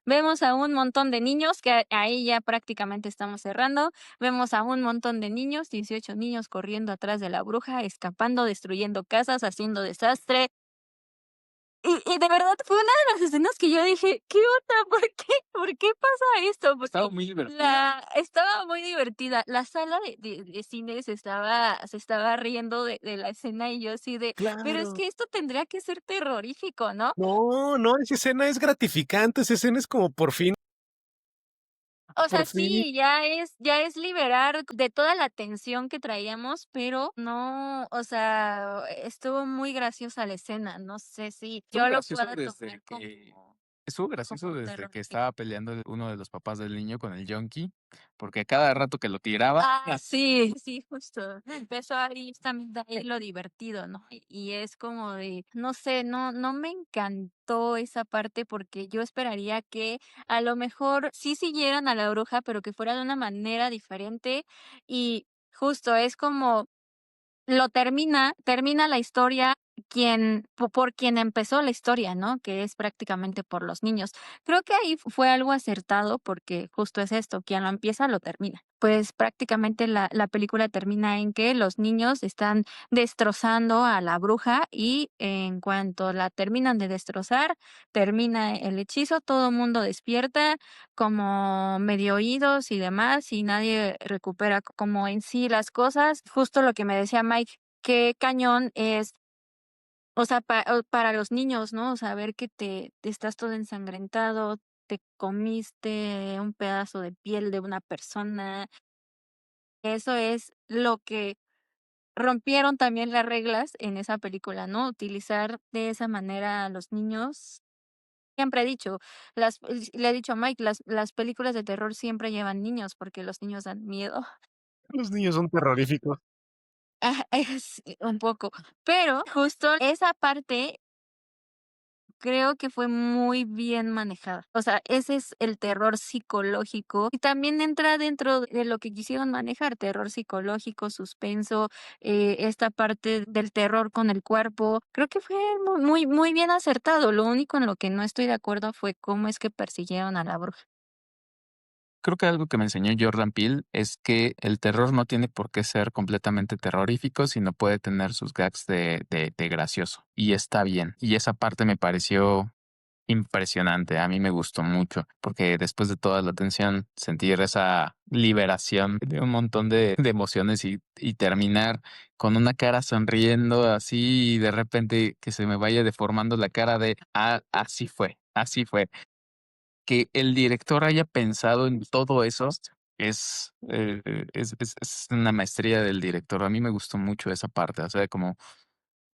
[SPEAKER 3] Vemos a un montón de niños, que ahí ya prácticamente estamos cerrando. Vemos a un montón de niños, 18 niños corriendo atrás de la bruja, escapando, destruyendo casas, haciendo desastre. Y de verdad fue una de las escenas que yo dije: "¿Qué onda? ¿Por qué pasa esto?".
[SPEAKER 2] Estaba
[SPEAKER 3] Porque
[SPEAKER 2] muy divertida.
[SPEAKER 3] estaba muy divertida. La sala de cine se estaba riendo de la escena, y yo así de: "Pero es
[SPEAKER 1] Claro.
[SPEAKER 3] que esto tendría que ser terrorífico, ¿no?".
[SPEAKER 1] No, no, esa escena es gratificante, esa escena es como
[SPEAKER 3] O
[SPEAKER 1] por
[SPEAKER 3] sea,
[SPEAKER 1] fin.
[SPEAKER 3] sí, ya es liberar de toda la tensión que traíamos, pero no, o sea, estuvo muy graciosa la escena. No sé si
[SPEAKER 2] Estuvo
[SPEAKER 3] yo lo
[SPEAKER 2] gracioso
[SPEAKER 3] pueda
[SPEAKER 2] desde
[SPEAKER 3] tomar
[SPEAKER 2] que estuvo gracioso
[SPEAKER 3] como
[SPEAKER 2] desde que
[SPEAKER 3] terrorífico.
[SPEAKER 2] estaba peleando uno de los papás del niño con el yonki, porque cada rato que lo tiraba,
[SPEAKER 3] Sí, sí, justo. Empezó ahí también de ahí lo divertido, ¿no? Y es como de, no sé, no me encantó esa parte, porque yo esperaría que a lo mejor sí siguieran a la bruja, pero que fuera de una manera diferente. Y justo es como termina la historia por quien empezó la historia, ¿no? Que es prácticamente por los niños. Creo que ahí fue algo acertado, porque justo es esto, quien lo empieza lo termina. Pues prácticamente la película termina en que los niños están destrozando a la bruja, y en cuanto la terminan de destrozar, termina el hechizo, todo el mundo despierta como medio oídos y demás, y nadie recupera como en sí las cosas. Justo lo que me decía Mike, qué cañón es, o sea, para los niños, ¿no? O sea, ver que te estás todo ensangrentado, te comiste un pedazo de piel de una persona. Eso es lo que rompieron también las reglas en esa película, ¿no? Utilizar de esa manera a los niños. Siempre he dicho, le he dicho a Mike, las películas de terror siempre llevan niños, porque los niños dan miedo.
[SPEAKER 1] Los niños son terroríficos.
[SPEAKER 3] Es un poco, pero justo esa parte creo que fue muy bien manejada. O sea, ese es el terror psicológico, y también entra dentro de lo que quisieron manejar: terror psicológico, suspenso, esta parte del terror con el cuerpo. Creo que fue muy bien acertado. Lo único en lo que no estoy de acuerdo fue cómo es que persiguieron a la bruja.
[SPEAKER 2] creo que algo que me enseñó Jordan Peele es que el terror no tiene por qué ser completamente terrorífico, sino puede tener sus gags de gracioso. Y está bien. Y esa parte me pareció impresionante. A mí me gustó mucho, porque después de toda la tensión, sentir esa liberación de un montón de emociones y terminar con una cara sonriendo así y de repente que se me vaya deformando la cara de, así fue, así fue. Que el director haya pensado en todo eso es una maestría del director. A mí me gustó mucho esa parte. O sea, como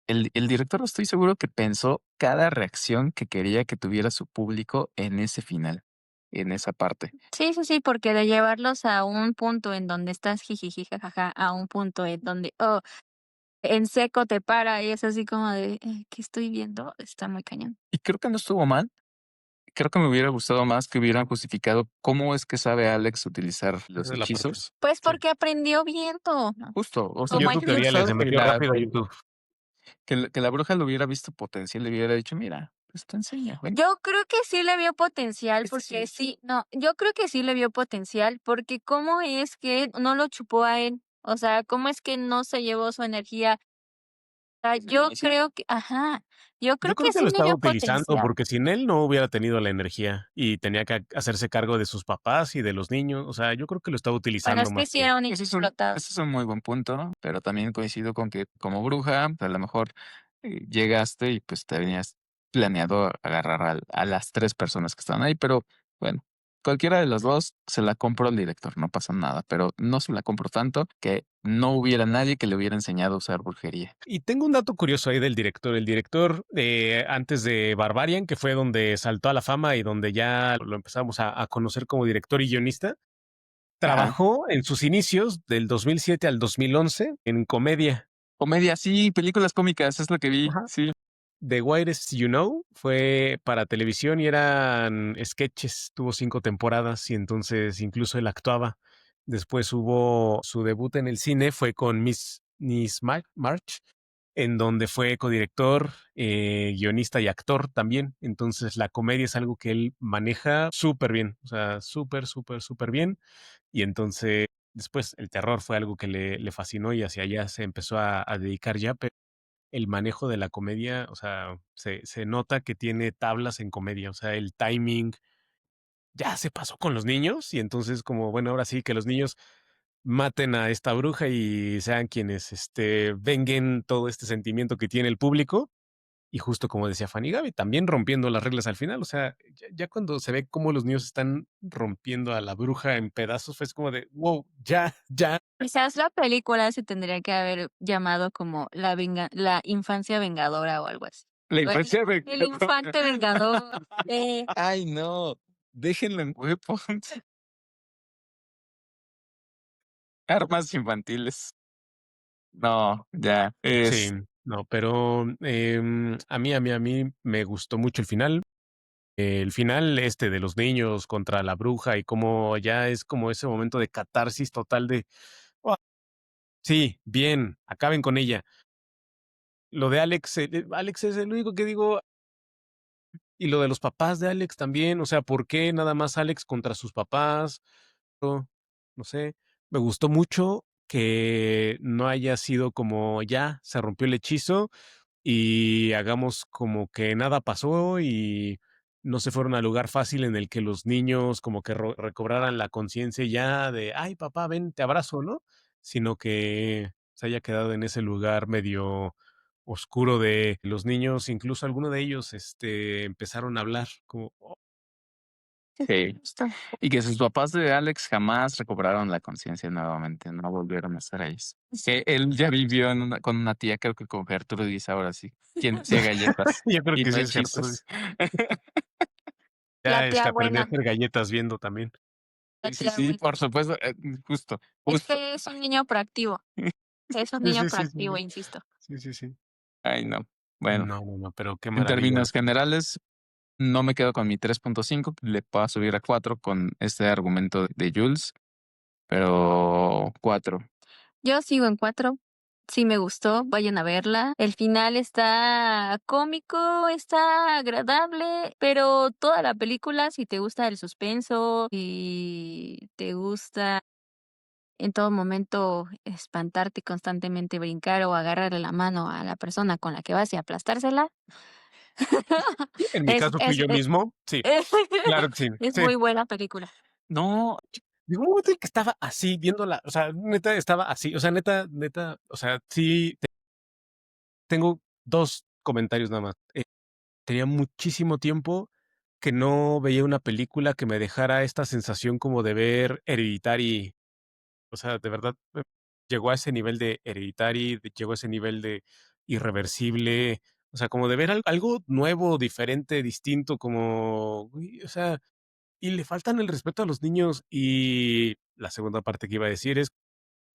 [SPEAKER 2] el director estoy seguro que pensó cada reacción que quería que tuviera su público en ese final, en esa parte.
[SPEAKER 3] Sí, sí, sí, porque de llevarlos a un punto en donde estás jijiji, jajaja, a un punto en donde, en seco te para, y es así como de, ¿qué estoy viendo? Está muy cañón.
[SPEAKER 2] Y creo que no estuvo mal. Creo que me hubiera gustado más que hubieran justificado cómo es que sabe Alex utilizar
[SPEAKER 1] Esa
[SPEAKER 2] los
[SPEAKER 1] es la parte.
[SPEAKER 2] hechizos.
[SPEAKER 3] Pues
[SPEAKER 1] Sí.
[SPEAKER 3] porque aprendió viento, ¿no?
[SPEAKER 2] Justo, o sea,
[SPEAKER 3] Como
[SPEAKER 1] Yo
[SPEAKER 3] en
[SPEAKER 2] yo hubiera
[SPEAKER 1] tutoriales,
[SPEAKER 2] gustado
[SPEAKER 1] se metió rápido a YouTube.
[SPEAKER 2] que la bruja le hubiera visto potencial, le hubiera dicho, mira, pues te enseña, güey.
[SPEAKER 3] Yo creo que sí le vio potencial, porque
[SPEAKER 2] Sí.
[SPEAKER 3] sí, no, yo creo que sí le vio potencial, porque cómo es que no lo chupó a él, o sea, cómo es que no se llevó su energía. Sea,
[SPEAKER 2] ¿Desde el
[SPEAKER 3] yo
[SPEAKER 2] inicio?
[SPEAKER 3] creo que, ajá, yo creo
[SPEAKER 1] Yo creo
[SPEAKER 3] que
[SPEAKER 1] que
[SPEAKER 3] sí
[SPEAKER 1] lo
[SPEAKER 3] le
[SPEAKER 1] estaba
[SPEAKER 3] vio
[SPEAKER 1] utilizando,
[SPEAKER 3] potencial.
[SPEAKER 1] porque sin él no hubiera tenido la energía y tenía que hacerse cargo de sus papás y de los niños. O sea, yo creo que lo estaba
[SPEAKER 3] Bueno,
[SPEAKER 1] utilizando
[SPEAKER 3] es que
[SPEAKER 1] más
[SPEAKER 3] sí
[SPEAKER 1] que
[SPEAKER 3] era un
[SPEAKER 2] Ese
[SPEAKER 3] explotado.
[SPEAKER 2] es un muy buen punto, ¿no? Pero también coincido con que como bruja, a lo mejor llegaste y pues te venías planeado agarrar a las tres personas que estaban ahí, pero bueno, cualquiera de los dos se la compro al director, no pasa nada, pero no se la compro tanto que no hubiera nadie que le hubiera enseñado a usar brujería.
[SPEAKER 1] Y tengo un dato curioso ahí del director. El director, antes de Barbarian, que fue donde saltó a la fama y donde ya lo empezamos a conocer como director y guionista,
[SPEAKER 2] Ajá.
[SPEAKER 1] trabajó en sus inicios del 2007 al 2011 en comedia.
[SPEAKER 2] Comedia, sí, películas cómicas, es lo que vi,
[SPEAKER 1] Ajá.
[SPEAKER 2] sí.
[SPEAKER 1] The Whitest You Know fue para televisión y eran sketches. Tuvo 5 temporadas y entonces incluso él actuaba. Después hubo su debut en el cine, fue con Miss March, en donde fue codirector, guionista y actor también. Entonces la comedia es algo que él maneja súper bien, o sea, súper, súper, súper bien. Y entonces después el terror fue algo que le fascinó y hacia allá se empezó a dedicar ya, pero el manejo de la comedia, o sea, se nota que tiene tablas en comedia, o sea, el timing ya se pasó con los niños y entonces como, bueno, ahora sí que los niños maten a esta bruja y sean quienes venguen todo este sentimiento que tiene el público. Y justo como decía Fanny Gaby, también rompiendo las reglas al final. O sea, ya cuando se ve cómo los niños están rompiendo a la bruja en pedazos, fue como de, wow, ya, ya.
[SPEAKER 3] Quizás la película se tendría que haber llamado como la infancia vengadora o algo así.
[SPEAKER 2] La
[SPEAKER 3] O
[SPEAKER 2] infancia
[SPEAKER 3] el infante vengador.
[SPEAKER 2] Ay, no. Déjenlo en Weapons. Armas infantiles. No, ya.
[SPEAKER 1] Sí, no, pero a mí me gustó mucho el final. El final de los niños contra la bruja y cómo ya es como ese momento de catarsis total de, "Oh, sí, bien, acaben con ella". Lo de Alex, Alex es el único que digo, y lo de los papás de Alex también, o sea, ¿por qué nada más Alex contra sus papás? No sé, me gustó mucho que no haya sido como ya se rompió el hechizo y hagamos como que nada pasó y no se fueron al lugar fácil en el que los niños como que recobraran la conciencia ya de, ay, papá, ven, te abrazo, ¿no? Sino que se haya quedado en ese lugar medio oscuro de los niños, incluso algunos de ellos empezaron a hablar como, "Oh,
[SPEAKER 2] Sí.
[SPEAKER 3] Justo.
[SPEAKER 2] Y que sus papás de Alex jamás recobraron la conciencia nuevamente, no volvieron a ser ellos. Que él ya vivió con una tía, creo que con Gertrudis ahora sí, quien hacía galletas
[SPEAKER 1] yo creo
[SPEAKER 2] y
[SPEAKER 1] que
[SPEAKER 2] no
[SPEAKER 1] sí es cierto".
[SPEAKER 2] hechizos.
[SPEAKER 3] La
[SPEAKER 1] Ya
[SPEAKER 3] tía
[SPEAKER 1] aprendió a
[SPEAKER 3] buena.
[SPEAKER 1] hacer galletas viendo también.
[SPEAKER 3] La
[SPEAKER 2] Sí,
[SPEAKER 3] tía
[SPEAKER 2] sí,
[SPEAKER 3] buena.
[SPEAKER 2] por supuesto, justo,
[SPEAKER 3] Es
[SPEAKER 2] justo.
[SPEAKER 3] que es un niño proactivo. Es un
[SPEAKER 1] Sí,
[SPEAKER 3] niño
[SPEAKER 1] sí, sí, sí,
[SPEAKER 3] proactivo, insisto.
[SPEAKER 1] sí, sí, sí.
[SPEAKER 2] Ay, no. Bueno,
[SPEAKER 1] No, no, no, pero qué
[SPEAKER 2] en
[SPEAKER 1] maravilla.
[SPEAKER 2] términos generales, no me quedo con mi 3.5, le puedo subir a 4 con este argumento de Jules, pero 4.
[SPEAKER 3] Yo sigo en 4. Sí me gustó, vayan a verla. El final está cómico, está agradable, pero toda la película, si te gusta el suspenso y te gusta en todo momento espantarte constantemente, brincar o agarrarle la mano a la persona con la que vas y aplastársela,
[SPEAKER 1] En mi
[SPEAKER 3] es,
[SPEAKER 1] caso fui
[SPEAKER 3] es,
[SPEAKER 1] yo mismo. Sí, claro que sí.
[SPEAKER 3] es
[SPEAKER 1] Sí.
[SPEAKER 3] muy buena película.
[SPEAKER 2] No,
[SPEAKER 1] Llegó un momento en que estaba así viéndola, o sea, neta estaba así, o sea, neta, neta, o sea, sí, tengo 2 comentarios nada más. Tenía muchísimo tiempo que no veía una película que me dejara esta sensación como de ver Hereditary. O sea, de verdad, llegó a ese nivel de Hereditary, llegó a ese nivel de Irreversible, o sea, como de ver algo nuevo, diferente, distinto, como, güey, o sea, y le faltan el respeto a los niños. Y la segunda parte que iba a decir es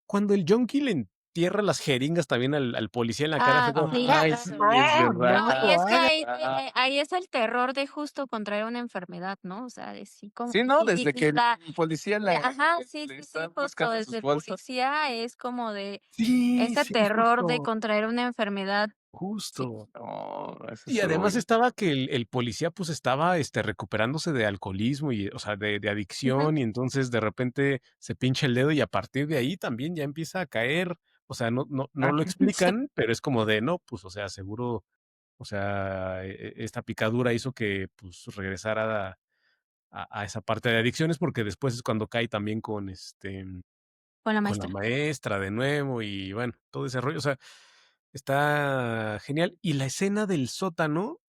[SPEAKER 1] cuando el Yonki le entierra las jeringas también al policía en la cara, fue como,
[SPEAKER 3] Sí,
[SPEAKER 2] ay, sí,
[SPEAKER 3] claro.
[SPEAKER 2] es verdad.
[SPEAKER 3] No, y es que
[SPEAKER 2] Ah,
[SPEAKER 3] ahí es el terror de justo contraer una enfermedad, ¿no? O sea, de sí como
[SPEAKER 2] sí, no,
[SPEAKER 3] y
[SPEAKER 2] desde que el
[SPEAKER 3] la
[SPEAKER 2] policía
[SPEAKER 3] ajá,
[SPEAKER 2] le
[SPEAKER 3] sí, sí, sí,
[SPEAKER 2] está
[SPEAKER 3] justo
[SPEAKER 2] buscando
[SPEAKER 3] desde
[SPEAKER 2] sus
[SPEAKER 3] el
[SPEAKER 2] bolsas.
[SPEAKER 3] policía es como de
[SPEAKER 1] sí,
[SPEAKER 3] ese
[SPEAKER 1] sí,
[SPEAKER 3] terror de
[SPEAKER 1] justo,
[SPEAKER 3] contraer una enfermedad. Sí.
[SPEAKER 1] justo.
[SPEAKER 2] No, eso
[SPEAKER 1] Y
[SPEAKER 2] estuvo
[SPEAKER 1] además
[SPEAKER 2] bien.
[SPEAKER 1] estaba que el policía, pues, estaba, recuperándose de alcoholismo y, o sea, de
[SPEAKER 3] Ujú.
[SPEAKER 1] adicción, y entonces de repente se pincha el dedo y a partir de ahí también ya empieza a caer. O sea, no
[SPEAKER 2] Ah,
[SPEAKER 1] lo
[SPEAKER 3] Sí.
[SPEAKER 1] explican, pero es como de no, pues, o sea, seguro, o sea, esta picadura hizo que, pues, regresara a esa parte de adicciones, porque después es cuando cae también
[SPEAKER 3] Con la
[SPEAKER 1] con la
[SPEAKER 3] maestra.
[SPEAKER 1] maestra de nuevo y bueno, todo ese rollo. O sea, está genial. Y la escena del sótano,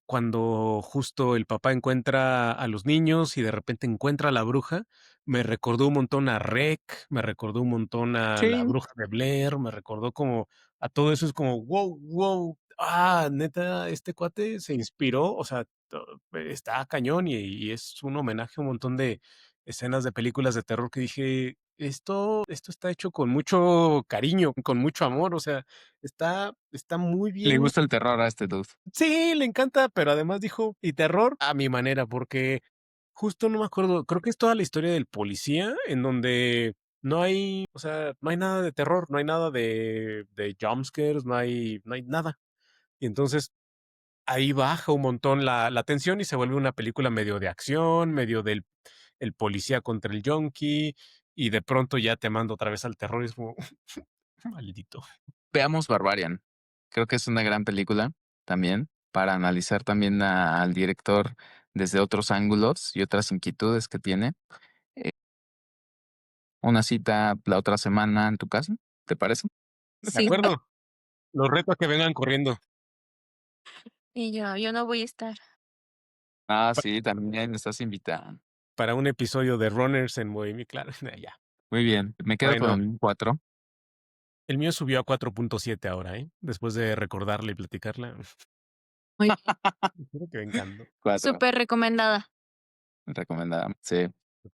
[SPEAKER 1] cuando justo el papá encuentra a los niños y de repente encuentra a la bruja, me recordó un montón a REC, me recordó un montón a la
[SPEAKER 2] sí,
[SPEAKER 1] bruja de Blair, me recordó como a todo eso. Es como, wow, wow, neta, este cuate se inspiró, o sea, está cañón y es un homenaje a un montón de escenas de películas de terror que dije, esto está hecho con mucho cariño, con mucho amor, o sea, está muy
[SPEAKER 2] le
[SPEAKER 1] bien.
[SPEAKER 2] gusta el terror a este dude.
[SPEAKER 1] Sí, le encanta, pero además dijo, y terror a mi manera, porque justo no me acuerdo, creo que es toda la historia del policía en donde No hay, o sea, no hay nada de terror, no hay nada de jumpscares, no hay nada. Y entonces ahí baja un montón la tensión y se vuelve una película medio de acción, medio del el policía contra el junkie, y de pronto ya te mando otra vez al terror. Y es como, maldito.
[SPEAKER 2] Veamos Barbarian. Creo que es una gran película también para analizar también al director desde otros ángulos y otras inquietudes que tiene. Una cita la otra semana en tu casa, ¿te parece?
[SPEAKER 1] De
[SPEAKER 3] Sí.
[SPEAKER 1] acuerdo. Los reto a que vengan corriendo.
[SPEAKER 3] Y yo no voy a estar.
[SPEAKER 2] Ah, sí, también estás invitada.
[SPEAKER 1] Para un episodio de Runners en movimiento, claro, ya.
[SPEAKER 2] Muy bien, me quedo
[SPEAKER 1] Bueno,
[SPEAKER 2] con un 4.
[SPEAKER 1] el mío subió a 4.7 ahora, ¿eh? Después de recordarla y platicarla.
[SPEAKER 3] Muy bien.
[SPEAKER 1] Espero que vengan, ¿no?
[SPEAKER 2] 4,
[SPEAKER 3] Súper recomendada.
[SPEAKER 2] recomendada. Sí,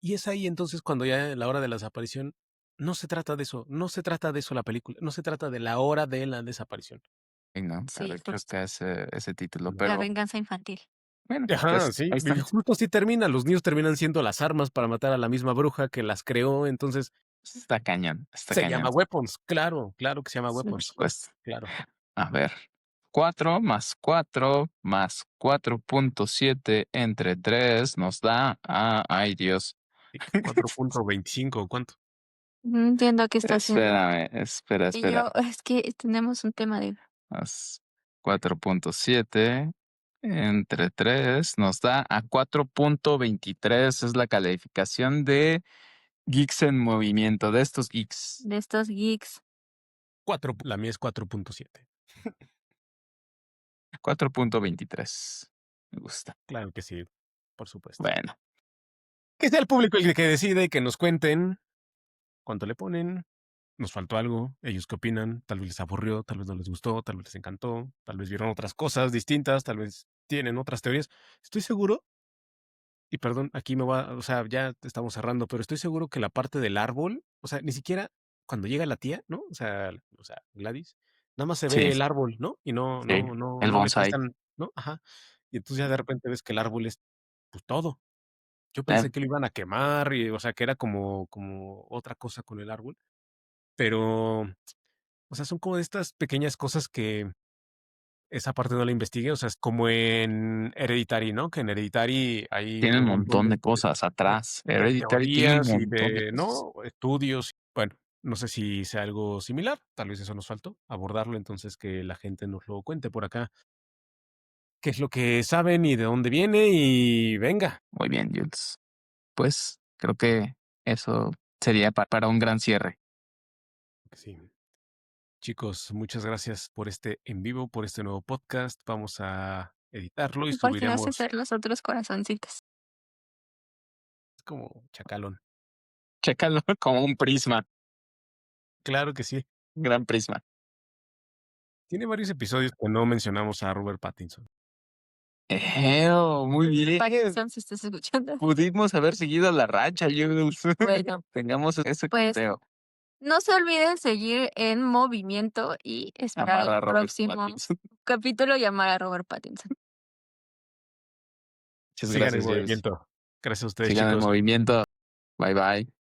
[SPEAKER 1] Y es ahí entonces cuando ya en la hora de la desaparición, no se trata de eso, no se trata de eso la película, no se trata de la hora de la desaparición.
[SPEAKER 2] ¿no?
[SPEAKER 3] Sí,
[SPEAKER 2] Creo
[SPEAKER 3] justo.
[SPEAKER 2] que ese título,
[SPEAKER 1] La
[SPEAKER 3] La
[SPEAKER 2] pero
[SPEAKER 3] venganza infantil.
[SPEAKER 2] bueno,
[SPEAKER 1] Ajá,
[SPEAKER 2] pues
[SPEAKER 1] sí,
[SPEAKER 2] ahí
[SPEAKER 1] y
[SPEAKER 2] está.
[SPEAKER 1] justo así termina, los niños terminan siendo las armas para matar a la misma bruja que las creó, entonces
[SPEAKER 2] Está cañón, está
[SPEAKER 1] se llama
[SPEAKER 2] cañón.
[SPEAKER 1] Weapons, claro, claro que se llama
[SPEAKER 2] Sí, por
[SPEAKER 1] Weapons,
[SPEAKER 2] supuesto.
[SPEAKER 1] claro.
[SPEAKER 2] A ver, 4 más 4 más 4.7 entre 3 nos da ay Dios.
[SPEAKER 1] 4.25, ¿cuánto?
[SPEAKER 3] No entiendo qué está haciendo.
[SPEAKER 2] Espérame, espera,
[SPEAKER 3] Y yo,
[SPEAKER 2] espera.
[SPEAKER 3] es que tenemos un tema de...
[SPEAKER 2] Más 4.7 entre 3 nos da a 4.23. Es la calificación de Geeks en Movimiento, de estos geeks.
[SPEAKER 3] de estos geeks.
[SPEAKER 1] 4, la mía es 4.7.
[SPEAKER 2] 4.23. Me gusta.
[SPEAKER 1] Claro que sí, por supuesto.
[SPEAKER 2] Bueno,
[SPEAKER 1] Que sea el público el que decide, que nos cuenten cuánto le ponen, nos faltó algo, ellos qué opinan, tal vez les aburrió, tal vez no les gustó, tal vez les encantó, tal vez vieron otras cosas distintas, tal vez tienen otras teorías. Estoy seguro, y perdón, aquí me va, o sea, ya estamos cerrando, pero estoy seguro que la parte del árbol, o sea, ni siquiera cuando llega la tía, ¿no? O sea, Gladys, nada más se
[SPEAKER 2] sí,
[SPEAKER 1] ve el árbol, ¿no? Y
[SPEAKER 2] sí. El
[SPEAKER 1] no le
[SPEAKER 2] bonsai.
[SPEAKER 1] prestan, ¿no? Ajá. Y entonces ya de repente ves que el árbol es pues todo. Yo
[SPEAKER 2] Eh,
[SPEAKER 1] pensé que lo iban a quemar, y, o sea, que era como otra cosa con el árbol, pero, o sea, son como de estas pequeñas cosas que esa parte no la investigué, o sea, es como en Hereditary, ¿no? Que en Hereditary hay
[SPEAKER 2] Tiene un
[SPEAKER 1] un montón
[SPEAKER 2] montón de cosas
[SPEAKER 1] de,
[SPEAKER 2] atrás.
[SPEAKER 1] de
[SPEAKER 2] Hereditary tiene un
[SPEAKER 1] teorías y
[SPEAKER 2] montón de
[SPEAKER 1] de,
[SPEAKER 2] cosas.
[SPEAKER 1] ¿no? Estudios. Bueno, no sé si sea algo similar, tal vez eso nos faltó, abordarlo, entonces que la gente nos lo cuente por acá, qué es lo que saben y de dónde viene y venga.
[SPEAKER 2] Muy bien, Jules. Pues creo que eso sería para un gran cierre.
[SPEAKER 1] Sí. Chicos, muchas gracias por este en vivo, por este nuevo podcast. Vamos a editarlo y
[SPEAKER 3] Porque no sé
[SPEAKER 1] subiremos
[SPEAKER 3] hacer los otros corazoncitos.
[SPEAKER 1] como chacalón.
[SPEAKER 2] Chécalo como un prisma,
[SPEAKER 1] Claro que sí.
[SPEAKER 2] gran prisma.
[SPEAKER 1] Tiene varios episodios que no mencionamos a Robert Pattinson.
[SPEAKER 2] Muy bien.
[SPEAKER 3] Pattinson, si estás escuchando.
[SPEAKER 2] Pudimos haber seguido la racha, Jules.
[SPEAKER 3] Bueno,
[SPEAKER 2] Tengamos ese
[SPEAKER 3] pues
[SPEAKER 2] conteo.
[SPEAKER 3] no se olviden seguir en movimiento y esperar
[SPEAKER 2] Amar a
[SPEAKER 3] el
[SPEAKER 2] Robert
[SPEAKER 3] próximo
[SPEAKER 2] Pattinson.
[SPEAKER 3] capítulo y amar a Robert Pattinson.
[SPEAKER 2] Muchas
[SPEAKER 1] Sigan en
[SPEAKER 2] gracias, Jules.
[SPEAKER 1] movimiento. Gracias a ustedes,
[SPEAKER 2] Sigan en
[SPEAKER 1] chicos.
[SPEAKER 2] movimiento. Bye bye.